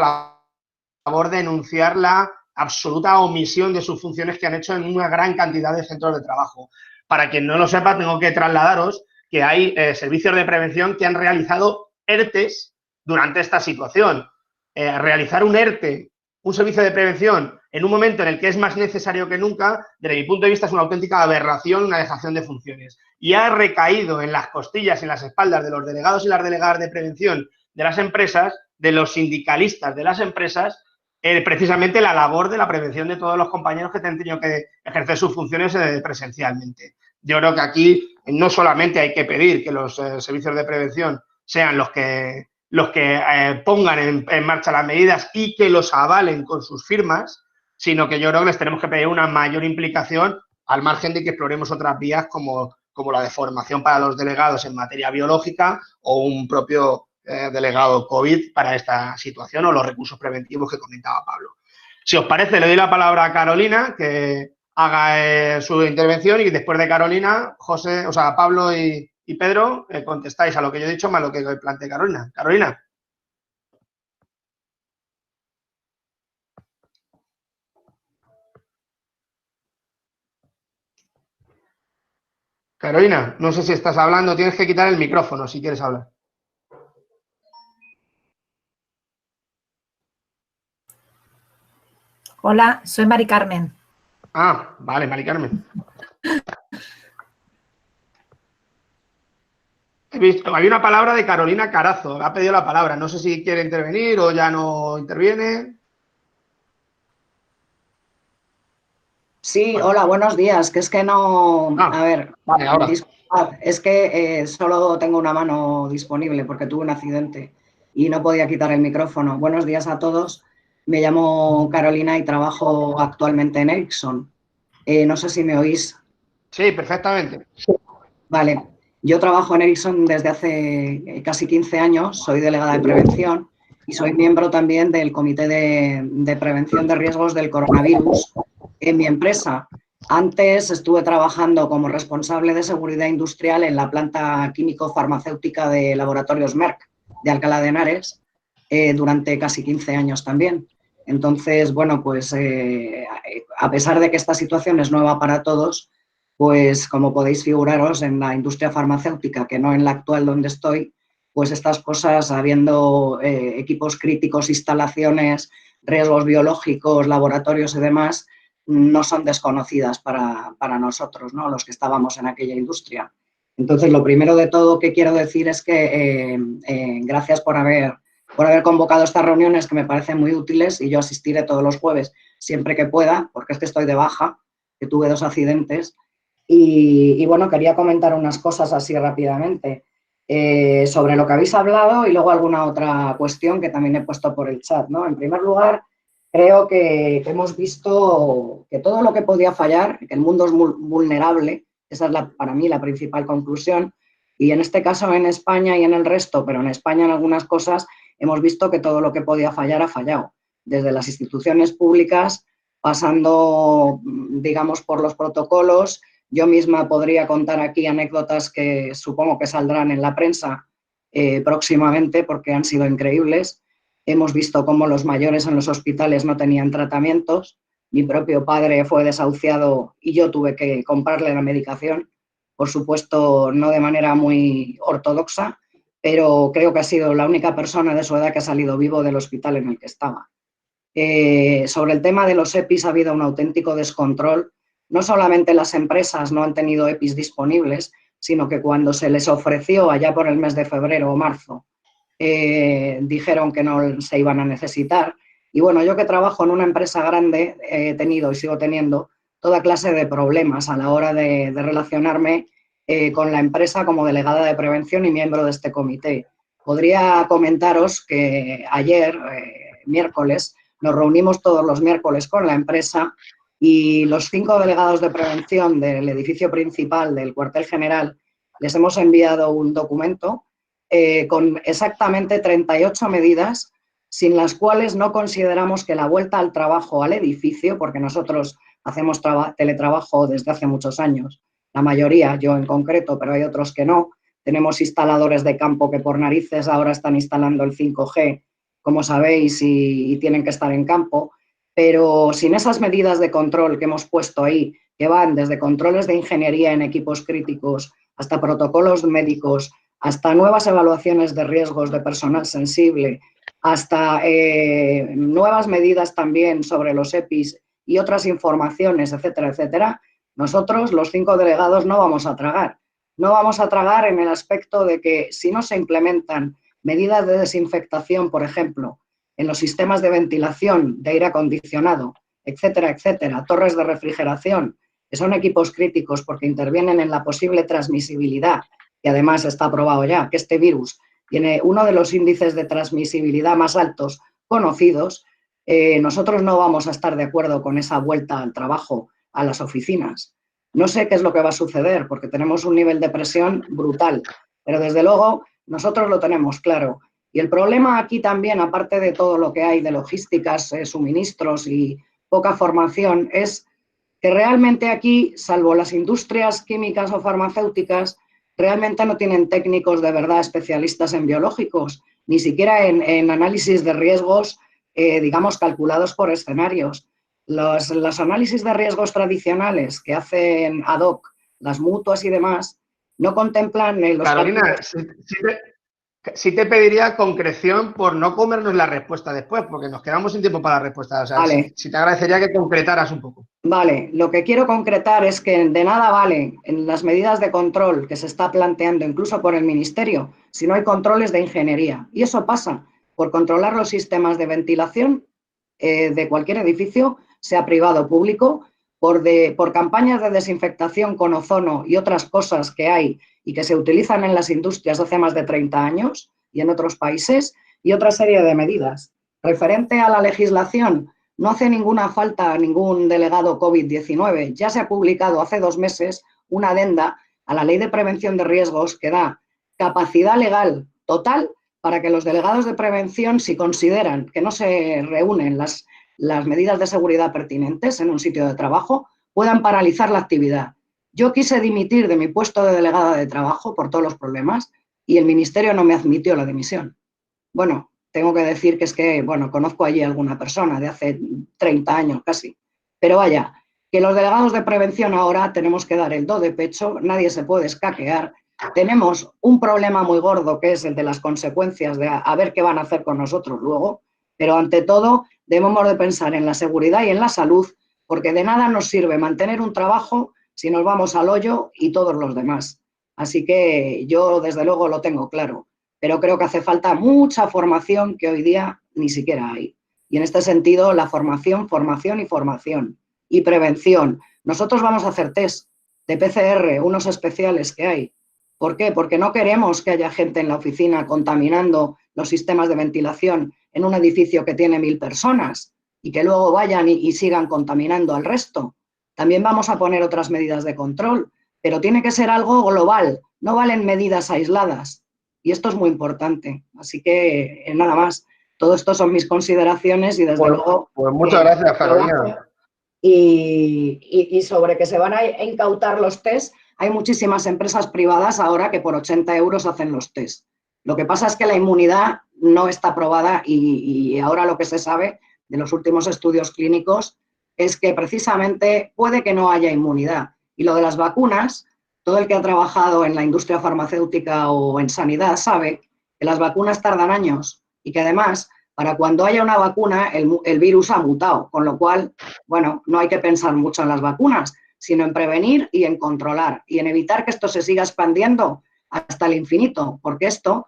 Speaker 1: labor denunciar la absoluta omisión de sus funciones que han hecho en una gran cantidad de centros de trabajo. Para quien no lo sepa, tengo que trasladaros que hay servicios de prevención que han realizado ERTEs durante esta situación. Realizar un ERTE, un servicio de prevención, en un momento en el que es más necesario que nunca, desde mi punto de vista es una auténtica aberración, una dejación de funciones. Y ha recaído en las costillas y en las espaldas de los delegados y las delegadas de prevención de las empresas, de los sindicalistas de las empresas, precisamente la labor de la prevención de todos los compañeros que han tenido que ejercer sus funciones presencialmente. Yo creo que aquí no solamente hay que pedir que los servicios de prevención sean los que pongan en marcha las medidas y que los avalen con sus firmas, sino que yo creo que les tenemos que pedir una mayor implicación, al margen de que exploremos otras vías como la de formación para los delegados en materia biológica o un propio delegado COVID para esta situación, o los recursos preventivos que comentaba Pablo. Si os parece, le doy la palabra a Carolina, que haga su intervención, y después de Carolina, Pablo y Pedro, contestáis a lo que yo he dicho más lo que plantee Carolina. Carolina. Carolina, no sé si estás hablando, tienes que quitar el micrófono si quieres hablar.
Speaker 6: Hola, soy Mari Carmen.
Speaker 1: Ah, vale, Mari Carmen. Había una palabra de Carolina Carazo, ha pedido la palabra. No sé si quiere intervenir o ya no interviene.
Speaker 7: Sí, hola, buenos días. Que es que no... A ver,
Speaker 1: vale, ahora.
Speaker 7: Disculpad, es que solo tengo una mano disponible porque tuve un accidente y no podía quitar el micrófono. Buenos días a todos. Me llamo Carolina y trabajo actualmente en Ericsson. No sé si me oís.
Speaker 1: Sí, perfectamente.
Speaker 7: Vale. Yo trabajo en Ericsson desde hace casi 15 años, soy delegada de prevención y soy miembro también del Comité de Prevención de Riesgos del Coronavirus en mi empresa. Antes estuve trabajando como responsable de seguridad industrial en la planta químico-farmacéutica de Laboratorios Merck de Alcalá de Henares durante casi 15 años también. Entonces, bueno, pues a pesar de que esta situación es nueva para todos, pues como podéis figuraros, en la industria farmacéutica, que no en la actual donde estoy, pues estas cosas, habiendo equipos críticos, instalaciones, riesgos biológicos, laboratorios y demás, no son desconocidas para nosotros, ¿no?, los que estábamos en aquella industria. Entonces, lo primero de todo que quiero decir es que gracias por haber convocado estas reuniones, que me parecen muy útiles, y yo asistiré todos los jueves siempre que pueda, porque es que estoy de baja, que tuve 2 accidentes. Y bueno, quería comentar unas cosas así rápidamente sobre lo que habéis hablado y luego alguna otra cuestión que también he puesto por el chat, ¿no? En primer lugar, creo que hemos visto que todo lo que podía fallar, que el mundo es muy vulnerable, esa es para mí la principal conclusión, y en este caso en España y en el resto, pero en España en algunas cosas, hemos visto que todo lo que podía fallar ha fallado, desde las instituciones públicas, pasando, digamos, por los protocolos. Yo misma podría contar aquí anécdotas que supongo que saldrán en la prensa próximamente, porque han sido increíbles. Hemos visto cómo los mayores en los hospitales no tenían tratamientos. Mi propio padre fue desahuciado y yo tuve que comprarle la medicación. Por supuesto, no de manera muy ortodoxa, pero creo que ha sido la única persona de su edad que ha salido vivo del hospital en el que estaba. Sobre el tema de los EPIs ha habido un auténtico descontrol. No solamente las empresas no han tenido EPIs disponibles, sino que cuando se les ofreció allá por el mes de febrero o marzo, dijeron que no se iban a necesitar. Y bueno, yo que trabajo en una empresa grande he tenido y sigo teniendo toda clase de problemas a la hora de relacionarme con la empresa como delegada de prevención y miembro de este comité. Podría comentaros que ayer, miércoles, nos reunimos todos los miércoles con la empresa y los 5 delegados de prevención del edificio principal del cuartel general les hemos enviado un documento con exactamente 38 medidas sin las cuales no consideramos que la vuelta al trabajo al edificio, porque nosotros hacemos teletrabajo desde hace muchos años, la mayoría, yo en concreto, pero hay otros que no. Tenemos instaladores de campo que por narices ahora están instalando el 5G, como sabéis, y tienen que estar en campo. Pero sin esas medidas de control que hemos puesto ahí, que van desde controles de ingeniería en equipos críticos hasta protocolos médicos, hasta nuevas evaluaciones de riesgos de personal sensible, hasta nuevas medidas también sobre los EPIs y otras informaciones, etcétera, etcétera, nosotros, los 5 delegados, no vamos a tragar. No vamos a tragar en el aspecto de que si no se implementan medidas de desinfectación, por ejemplo, en los sistemas de ventilación, de aire acondicionado, etcétera, etcétera, torres de refrigeración, que son equipos críticos porque intervienen en la posible transmisibilidad, que además está aprobado ya, que este virus tiene uno de los índices de transmisibilidad más altos conocidos, nosotros no vamos a estar de acuerdo con esa vuelta al trabajo a las oficinas. No sé qué es lo que va a suceder porque tenemos un nivel de presión brutal, pero desde luego nosotros lo tenemos claro. Y el problema aquí también, aparte de todo lo que hay de logísticas, suministros y poca formación, es que realmente aquí, salvo las industrias químicas o farmacéuticas, realmente no tienen técnicos de verdad especialistas en biológicos, ni siquiera en análisis de riesgos, digamos, calculados por escenarios. Los análisis de riesgos tradicionales que hacen ad hoc, las mutuas y demás, no contemplan los
Speaker 1: Carolina,
Speaker 7: cálculos.
Speaker 1: sí te pediría concreción por no comernos la respuesta después, porque nos quedamos sin tiempo para la respuesta. O sea,
Speaker 7: Vale.
Speaker 1: sí te agradecería que concretaras un poco.
Speaker 7: Vale, lo que quiero concretar es que de nada vale en las medidas de control que se está planteando incluso por el Ministerio si no hay controles de ingeniería. Y eso pasa por controlar los sistemas de ventilación de cualquier edificio, sea privado o público, por campañas de desinfectación con ozono y otras cosas que hay y que se utilizan en las industrias hace más de 30 años y en otros países, y otra serie de medidas. Referente a la legislación, no hace ninguna falta ningún delegado COVID-19. Ya se ha publicado hace 2 meses una adenda a la Ley de Prevención de Riesgos que da capacidad legal total para que los delegados de prevención, si consideran que no se reúnen las medidas de seguridad pertinentes en un sitio de trabajo, puedan paralizar la actividad. Yo quise dimitir de mi puesto de delegada de trabajo por todos los problemas y el Ministerio no me admitió la dimisión. Bueno, tengo que decir que es que, bueno, conozco allí a alguna persona de hace 30 años casi. Pero vaya, que los delegados de prevención ahora tenemos que dar el do de pecho, nadie se puede escaquear. Tenemos un problema muy gordo que es el de las consecuencias de a ver qué van a hacer con nosotros luego, pero ante todo debemos de pensar en la seguridad y en la salud, porque de nada nos sirve mantener un trabajo si nos vamos al hoyo y todos los demás. Así que yo desde luego lo tengo claro, pero creo que hace falta mucha formación que hoy día ni siquiera hay. Y en este sentido la formación y prevención. Nosotros vamos a hacer test de PCR, unos especiales que hay. ¿Por qué? Porque no queremos que haya gente en la oficina contaminando los sistemas de ventilación en un edificio que tiene 1000 personas y que luego vayan y sigan contaminando al resto. También vamos a poner otras medidas de control, pero tiene que ser algo global, no valen medidas aisladas. Y esto es muy importante. Así que nada más. Todo esto son mis consideraciones y desde luego...
Speaker 1: Pues muchas gracias, Carolina.
Speaker 7: Y sobre que se van a incautar los test, hay muchísimas empresas privadas ahora que por 80 euros hacen los test. Lo que pasa es que la inmunidad no está aprobada y ahora lo que se sabe de los últimos estudios clínicos es que precisamente puede que no haya inmunidad. Y lo de las vacunas, todo el que ha trabajado en la industria farmacéutica o en sanidad sabe que las vacunas tardan años y que además, para cuando haya una vacuna, el virus ha mutado, con lo cual, bueno, no hay que pensar mucho en las vacunas, sino en prevenir y en controlar y en evitar que esto se siga expandiendo hasta el infinito, porque esto,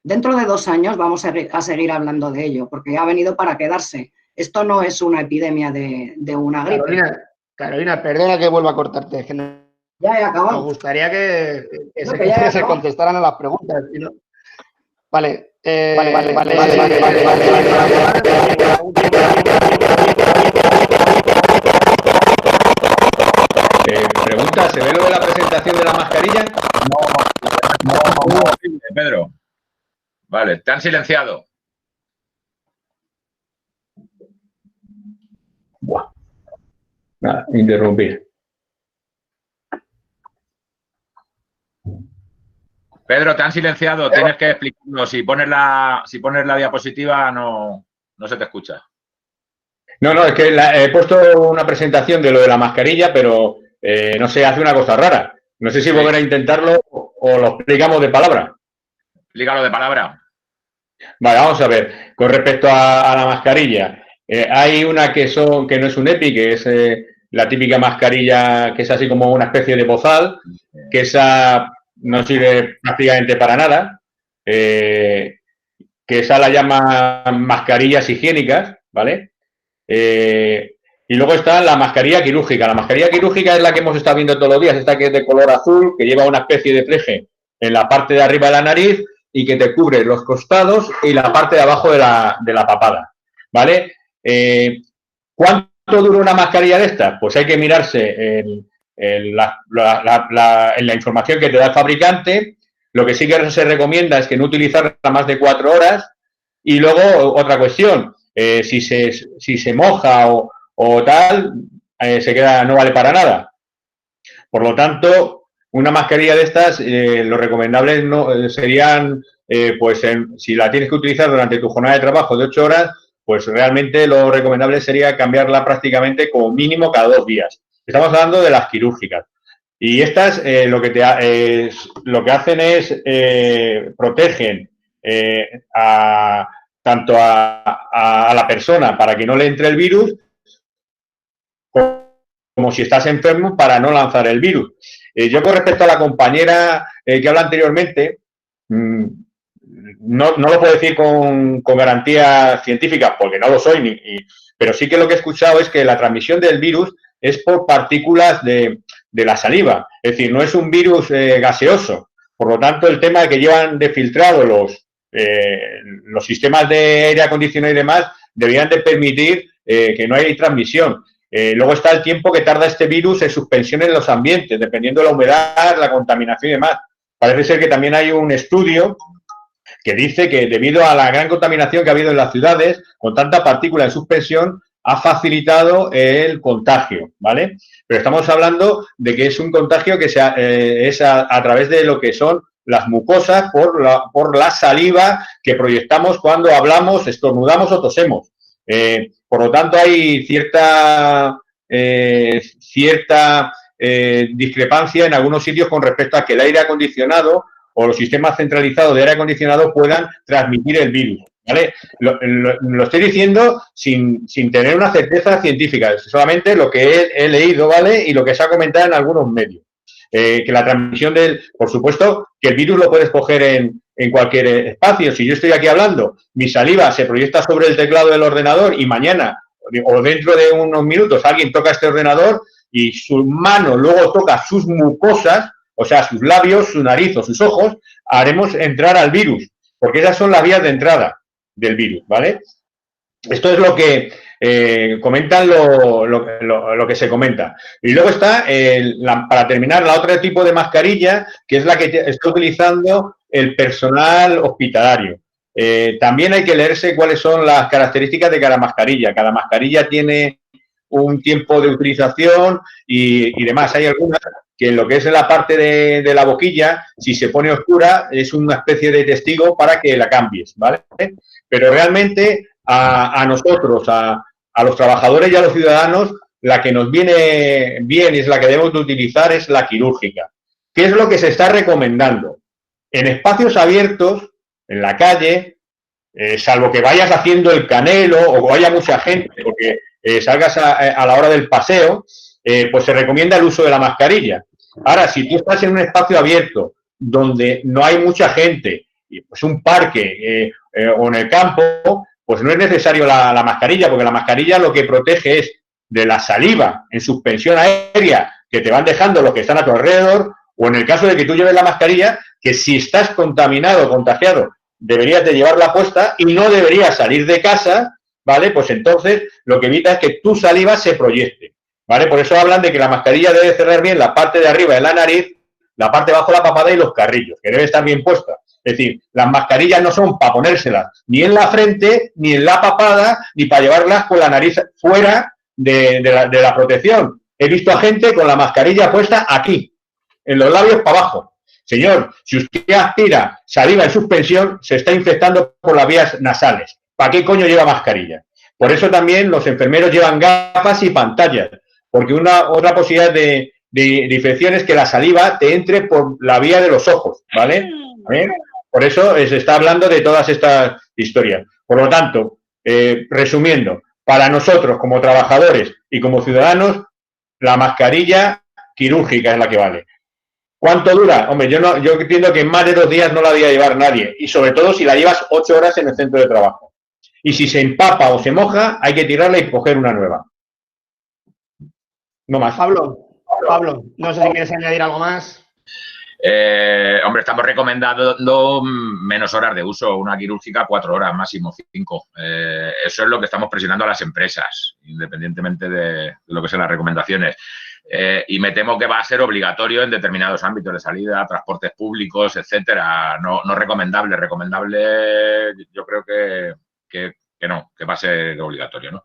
Speaker 7: dentro de 2 años vamos a seguir hablando de ello, porque ha venido para quedarse. Esto no es una epidemia de una gripe.
Speaker 1: Carolina, Carolina, perdona que vuelva a cortarte. Es que
Speaker 7: Ya he
Speaker 1: nos
Speaker 7: acabado.
Speaker 1: gustaría que
Speaker 7: No, que ya he
Speaker 1: se
Speaker 7: acabado.
Speaker 1: contestaran a las preguntas. ¿Sí, no? Vale.
Speaker 4: Pregunta, ¿se ve lo de la presentación de la mascarilla?
Speaker 3: No, Pedro. Vale, te han silenciado.
Speaker 4: Buah. Nada, interrumpir.
Speaker 3: Pedro, te han silenciado. Tienes que explicarlo. Si pones la diapositiva, no se te escucha.
Speaker 4: No, es que he puesto una presentación de lo de la mascarilla, pero no sé, hace una cosa rara. No sé si volver a intentarlo o lo explicamos de palabra.
Speaker 3: Explícalo de palabra.
Speaker 4: Vale, vamos a ver. Con respecto a la mascarilla, hay una que no es un EPI, que es la típica mascarilla que es así como una especie de bozal, que esa no sirve prácticamente para nada, que esa la llaman mascarillas higiénicas, ¿vale? Y luego está la mascarilla quirúrgica. La mascarilla quirúrgica es la que hemos estado viendo todos los días, esta que es de color azul, que lleva una especie de pleje en la parte de arriba de la nariz y que te cubre los costados y la parte de abajo de la papada, ¿vale? ¿Cuánto dura una mascarilla de estas? Pues hay que mirarse en la información que te da el fabricante. Lo que sí que se recomienda es que no utilizarla más de 4 horas. Y luego, otra cuestión, si se moja o tal, no vale para nada. Por lo tanto, una mascarilla de estas, lo recomendable serían, si la tienes que utilizar durante tu jornada de trabajo de 8 horas, pues realmente lo recomendable sería cambiarla prácticamente como mínimo cada 2 días. Estamos hablando de las quirúrgicas. Y estas lo que hacen es protegen tanto a la persona para que no le entre el virus, como si estás enfermo para no lanzar el virus. Yo con respecto a la compañera que habla anteriormente, no lo puedo decir con garantía científica porque no lo soy, pero sí que lo que he escuchado es que la transmisión del virus es por partículas de la saliva, es decir, no es un virus gaseoso. Por lo tanto, el tema de que llevan de filtrado los sistemas de aire acondicionado y demás deberían de permitir que no haya transmisión. Luego está el tiempo que tarda este virus en suspensión en los ambientes, dependiendo de la humedad, la contaminación y demás. Parece ser que también hay un estudio que dice que debido a la gran contaminación que ha habido en las ciudades, con tanta partícula en suspensión, ha facilitado el contagio, ¿vale? Pero estamos hablando de que es un contagio que es a través de lo que son las mucosas por la saliva que proyectamos cuando hablamos, estornudamos o tosemos. Por lo tanto, hay cierta discrepancia en algunos sitios con respecto a que el aire acondicionado o los sistemas centralizados de aire acondicionado puedan transmitir el virus, ¿vale? Lo estoy diciendo sin tener una certeza científica, solamente lo que he leído, ¿vale? Y lo que se ha comentado en algunos medios. Que la transmisión por supuesto, que el virus lo puedes coger en cualquier espacio. Si yo estoy aquí hablando, mi saliva se proyecta sobre el teclado del ordenador y mañana o dentro de unos minutos alguien toca este ordenador y su mano luego toca sus mucosas, o sea, sus labios, su nariz o sus ojos, haremos entrar al virus, porque esas son las vías de entrada del virus, ¿vale? Esto es lo que comentan lo que se comenta. Y luego está, para terminar, la otro tipo de mascarilla, que es la que está utilizando el personal hospitalario. También hay que leerse cuáles son las características de cada mascarilla. Cada mascarilla tiene un tiempo de utilización y demás. Hay algunas que en lo que es en la parte de la boquilla, si se pone oscura, es una especie de testigo para que la cambies, ¿vale? Pero realmente a nosotros, a los trabajadores y a los ciudadanos, la que nos viene bien y es la que debemos de utilizar es la quirúrgica. ¿Qué es lo que se está recomendando? En espacios abiertos, en la calle, salvo que vayas haciendo el canelo o haya mucha gente, porque salgas a la hora del paseo, pues se recomienda el uso de la mascarilla. Ahora, si tú estás en un espacio abierto donde no hay mucha gente, pues un parque o en el campo, pues no es necesario la mascarilla, porque la mascarilla lo que protege es de la saliva en suspensión aérea que te van dejando los que están a tu alrededor, o en el caso de que tú lleves la mascarilla, que si estás contaminado o contagiado, deberías de llevarla puesta y no deberías salir de casa, ¿vale? Pues entonces lo que evita es que tu saliva se proyecte, ¿vale? Por eso hablan de que la mascarilla debe cerrar bien la parte de arriba de la nariz, la parte de abajo de la papada y los carrillos, que debe estar bien puesta. Es decir, las mascarillas no son para ponérselas ni en la frente, ni en la papada, ni para llevarlas con la nariz fuera de la protección. He visto a gente con la mascarilla puesta aquí, en los labios para abajo. Señor, si usted aspira saliva en suspensión, se está infectando por las vías nasales. ¿Para qué coño lleva mascarilla? Por eso también los enfermeros llevan gafas y pantallas, porque otra posibilidad de infección es que la saliva te entre por la vía de los ojos, ¿vale? Por eso se está hablando de todas estas historias. Por lo tanto, resumiendo, para nosotros como trabajadores y como ciudadanos, la mascarilla quirúrgica es la que vale. ¿Cuánto dura? Hombre, yo entiendo que en más de 2 días no la debía llevar nadie, y sobre todo si la llevas 8 horas en el centro de trabajo. Y si se empapa o se moja, hay que tirarla y coger una nueva. No más.
Speaker 1: Pablo, no sé si quieres añadir algo más.
Speaker 3: Hombre, estamos recomendando menos horas de uso, una quirúrgica 4 horas, máximo 5. Eso es lo que estamos presionando a las empresas, independientemente de lo que sean las recomendaciones. Y me temo que va a ser obligatorio en determinados ámbitos de salida, transportes públicos, etcétera. No recomendable. Recomendable, yo creo que no, que va a ser obligatorio, ¿no?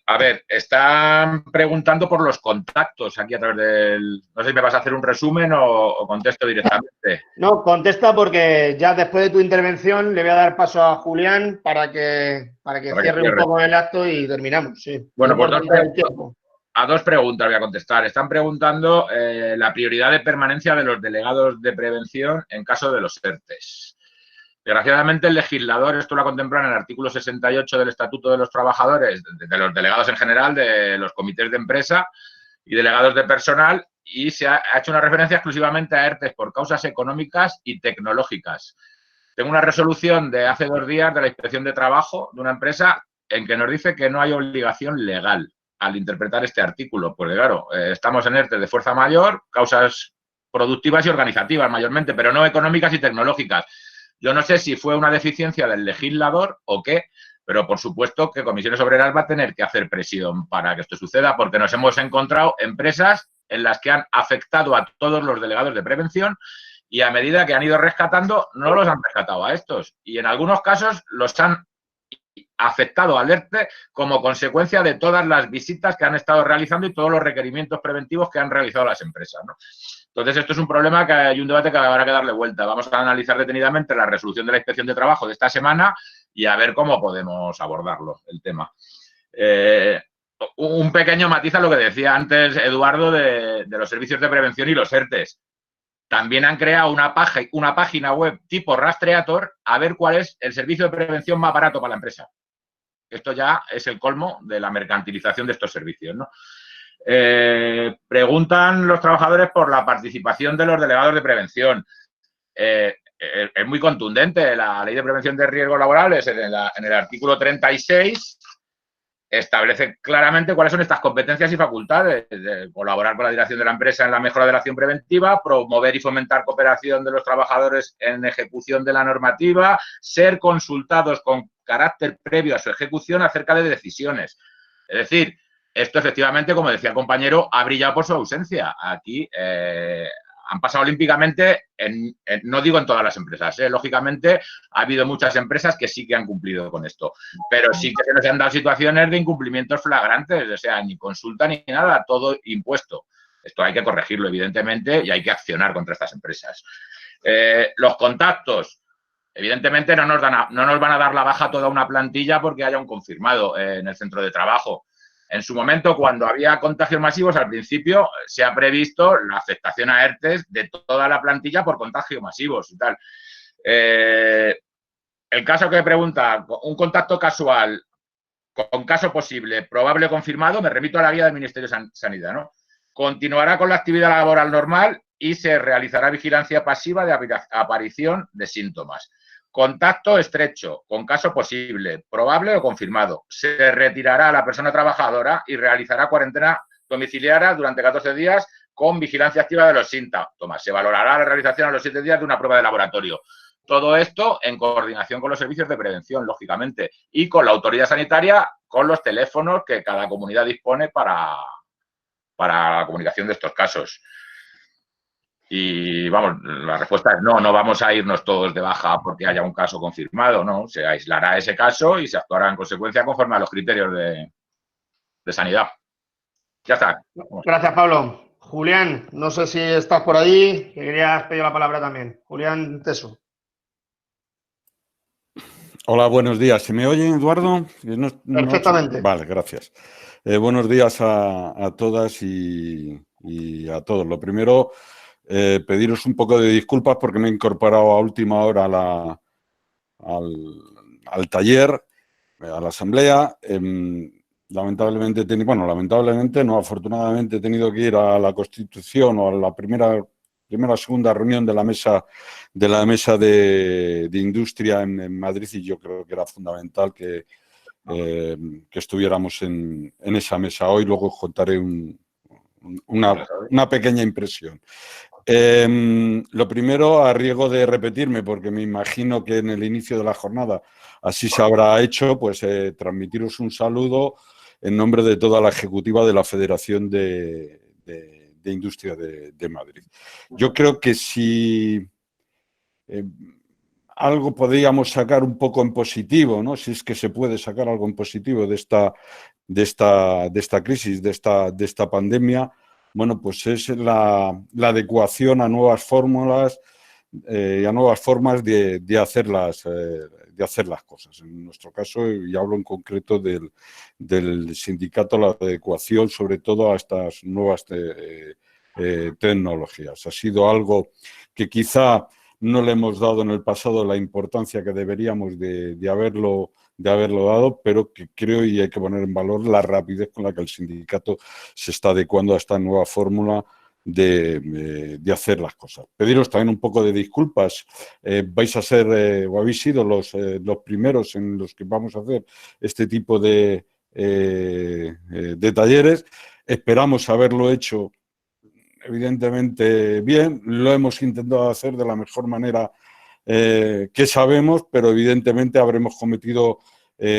Speaker 3: A ver, están preguntando por los contactos aquí a través del... No sé si me vas a hacer un resumen o contesto directamente.
Speaker 1: No, contesta porque ya después de tu intervención le voy a dar paso a Julián para que cierre un poco el acto y terminamos. Sí.
Speaker 3: Bueno, pues a 2 preguntas voy a contestar. Están preguntando la prioridad de permanencia de los delegados de prevención en caso de los ERTES. Desgraciadamente, el legislador, esto lo ha contemplado en el artículo 68 del Estatuto de los Trabajadores, de los delegados en general, de los comités de empresa y delegados de personal, y se ha hecho una referencia exclusivamente a ERTES por causas económicas y tecnológicas. Tengo una resolución de hace 2 días de la Inspección de Trabajo de una empresa en que nos dice que no hay obligación legal al interpretar este artículo. Pues claro, estamos en ERTES de fuerza mayor, causas productivas y organizativas mayormente, pero no económicas y tecnológicas. Yo no sé si fue una deficiencia del legislador o qué, pero por supuesto que Comisiones Obreras va a tener que hacer presión para que esto suceda, porque nos hemos encontrado empresas en las que han afectado a todos los delegados de prevención y a medida que han ido rescatando, no los han rescatado a estos. Y en algunos casos los han afectado al ERTE como consecuencia de todas las visitas que han estado realizando y todos los requerimientos preventivos que han realizado las empresas, ¿no? Entonces, esto es un problema que hay un debate que habrá que darle vuelta. Vamos a analizar detenidamente la resolución de la Inspección de Trabajo de esta semana y a ver cómo podemos abordarlo, el tema. Un pequeño matiz a lo que decía antes Eduardo de los servicios de prevención y los ERTES. También han creado una página web tipo Rastreator a ver cuál es el servicio de prevención más barato para la empresa. Esto ya es el colmo de la mercantilización de estos servicios, ¿no? Preguntan los trabajadores por la participación de los delegados de prevención. Es muy contundente. La Ley de Prevención de Riesgos Laborales, en el artículo 36, establece claramente cuáles son estas competencias y facultades: de colaborar con la dirección de la empresa en la mejora de la acción preventiva, promover y fomentar cooperación de los trabajadores en ejecución de la normativa, ser consultados con carácter previo a su ejecución acerca de decisiones. Es decir, esto efectivamente, como decía el compañero, ha brillado por su ausencia. Aquí han pasado olímpicamente, no digo en todas las empresas, lógicamente ha habido muchas empresas que sí que han cumplido con esto, pero sí que se nos han dado situaciones de incumplimientos flagrantes, o sea, ni consulta ni nada, todo impuesto. Esto hay que corregirlo, evidentemente, y hay que accionar contra estas empresas. Los contactos, evidentemente no nos van a dar la baja a toda una plantilla porque haya un confirmado en el centro de trabajo. En su momento, cuando había contagios masivos, al principio se ha previsto la afectación a ERTES de toda la plantilla por contagios masivos y tal. El caso que pregunta, un contacto casual con caso posible, probable o confirmado, me remito a la guía del Ministerio de Sanidad, ¿no? Continuará con la actividad laboral normal y se realizará vigilancia pasiva de aparición de síntomas. Contacto estrecho, con caso posible, probable o confirmado. Se retirará a la persona trabajadora y realizará cuarentena domiciliaria durante 14 días con vigilancia activa de los síntomas. Se valorará la realización a los 7 días de una prueba de laboratorio. Todo esto en coordinación con los servicios de prevención, lógicamente, y con la autoridad sanitaria, con los teléfonos que cada comunidad dispone para la comunicación de estos casos. Y vamos, la respuesta es no vamos a irnos todos de baja porque haya un caso confirmado, no, se aislará ese caso y se actuará en consecuencia conforme a los criterios de sanidad. Ya está.
Speaker 1: Gracias, Pablo. Julián, no sé si estás por allí, que querías pedir la palabra también. Julián Teso.
Speaker 8: Hola, buenos días. ¿Se me oye, Eduardo?
Speaker 1: Perfectamente.
Speaker 8: Vale, gracias. Buenos días a todas y a todos. Lo primero, pediros un poco de disculpas porque me he incorporado a última hora al taller, a la asamblea. Lamentablemente no, afortunadamente he tenido que ir a la Constitución o a la segunda reunión de la mesa de industria en Madrid, y yo creo que era fundamental que estuviéramos en esa mesa hoy. Luego os contaré una pequeña impresión. Lo primero, a riesgo de repetirme, porque me imagino que en el inicio de la jornada así se habrá hecho, pues transmitiros un saludo en nombre de toda la ejecutiva de la Federación de Industria de Madrid. Yo creo que si algo podríamos sacar un poco en positivo, ¿no? Si es que se puede sacar algo en positivo de esta crisis, de esta pandemia, bueno, pues es la adecuación a nuevas fórmulas y a nuevas formas de hacer las cosas. En nuestro caso, y hablo en concreto del sindicato, la adecuación sobre todo a estas nuevas tecnologías. Ha sido algo que quizá no le hemos dado en el pasado la importancia que deberíamos de haberlo dado, pero que creo, y hay que poner en valor la rapidez con la que el sindicato se está adecuando a esta nueva fórmula de hacer las cosas. Pediros también un poco de disculpas. Vais a ser o habéis sido los primeros en los que vamos a hacer este tipo de talleres. Esperamos haberlo hecho evidentemente bien. Lo hemos intentado hacer de la mejor manera que sabemos, pero evidentemente habremos cometido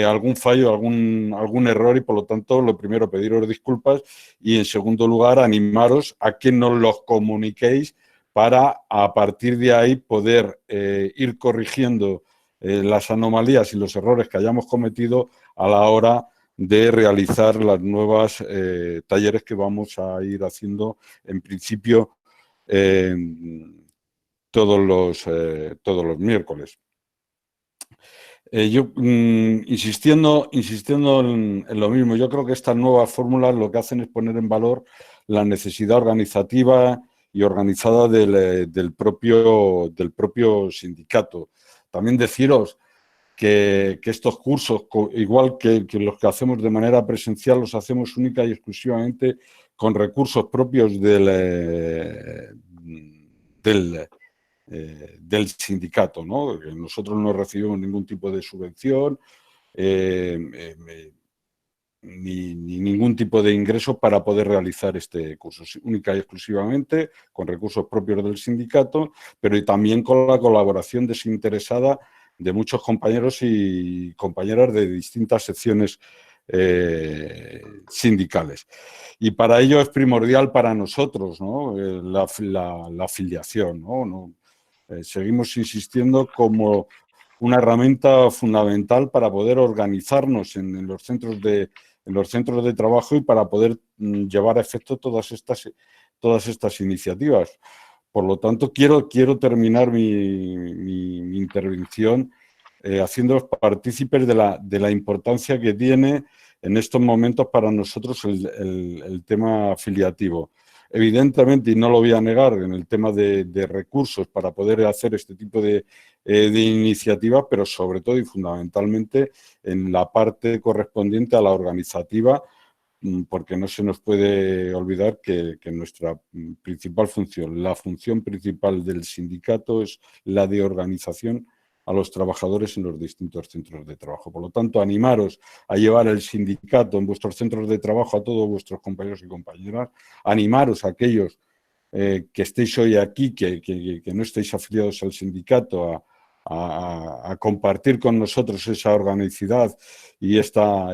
Speaker 8: algún fallo, algún error, y por lo tanto, lo primero, pediros disculpas, y en segundo lugar, animaros a que nos los comuniquéis para, a partir de ahí, poder ir corrigiendo las anomalías y los errores que hayamos cometido a la hora de realizar las nuevas talleres que vamos a ir haciendo, en principio, todos los miércoles. Yo, insistiendo en lo mismo, yo creo que estas nuevas fórmulas lo que hacen es poner en valor la necesidad organizativa y organizada del propio sindicato. También deciros que estos cursos, igual que los que hacemos de manera presencial, los hacemos única y exclusivamente con recursos propios del sindicato, ¿no? Nosotros no recibimos ningún tipo de subvención ni ningún tipo de ingreso para poder realizar este curso, única y exclusivamente con recursos propios del sindicato, pero también con la colaboración desinteresada de muchos compañeros y compañeras de distintas secciones sindicales. Y para ello es primordial para nosotros, ¿no? la afiliación, ¿no? Seguimos insistiendo como una herramienta fundamental para poder organizarnos en los centros de trabajo y para poder llevar a efecto todas estas iniciativas. Por lo tanto, quiero terminar mi intervención haciéndoos partícipes de la importancia que tiene en estos momentos para nosotros el tema afiliativo. Evidentemente, y no lo voy a negar, en el tema de recursos para poder hacer este tipo de iniciativas, pero sobre todo y fundamentalmente en la parte correspondiente a la organizativa, porque no se nos puede olvidar que nuestra principal función, la función principal del sindicato, es la de organización a los trabajadores en los distintos centros de trabajo. Por lo tanto, animaros a llevar el sindicato en vuestros centros de trabajo a todos vuestros compañeros y compañeras, animaros a aquellos que estéis hoy aquí, que no estéis afiliados al sindicato, a compartir con nosotros esa organicidad y esta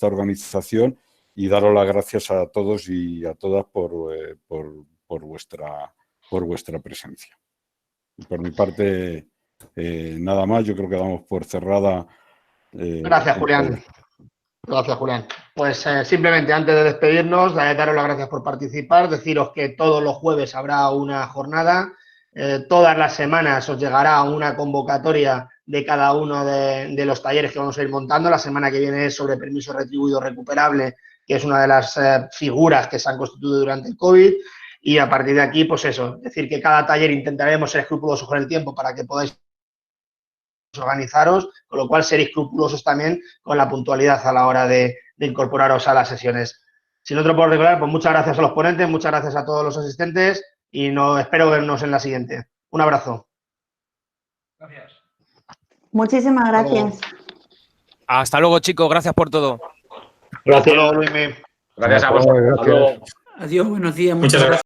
Speaker 8: organización, y daros las gracias a todos y a todas por vuestra presencia. Por mi parte, nada más. Yo creo que damos por cerrada.
Speaker 1: Gracias, Julián. Gracias, Julián. Pues simplemente antes de despedirnos, daros las gracias por participar, deciros que todos los jueves habrá una jornada, todas las semanas os llegará una convocatoria de cada uno de los talleres que vamos a ir montando. La semana que viene es sobre permiso retribuido recuperable, que es una de las figuras que se han constituido durante el COVID, y a partir de aquí, pues eso, es decir, que cada taller intentaremos ser escrupulosos con el tiempo para que podáis organizaros, con lo cual ser escrupulosos también con la puntualidad a la hora de incorporaros a las sesiones. Si no te lo puedo recordar, pues muchas gracias a los ponentes, muchas gracias a todos los asistentes y espero vernos en la siguiente. Un abrazo.
Speaker 9: Gracias.
Speaker 10: Muchísimas gracias.
Speaker 5: Hasta luego, chicos. Gracias por todo.
Speaker 1: Gracias, Luismi.
Speaker 3: Gracias a vosotros.
Speaker 8: Gracias.
Speaker 9: Adiós, buenos días. Muchas gracias.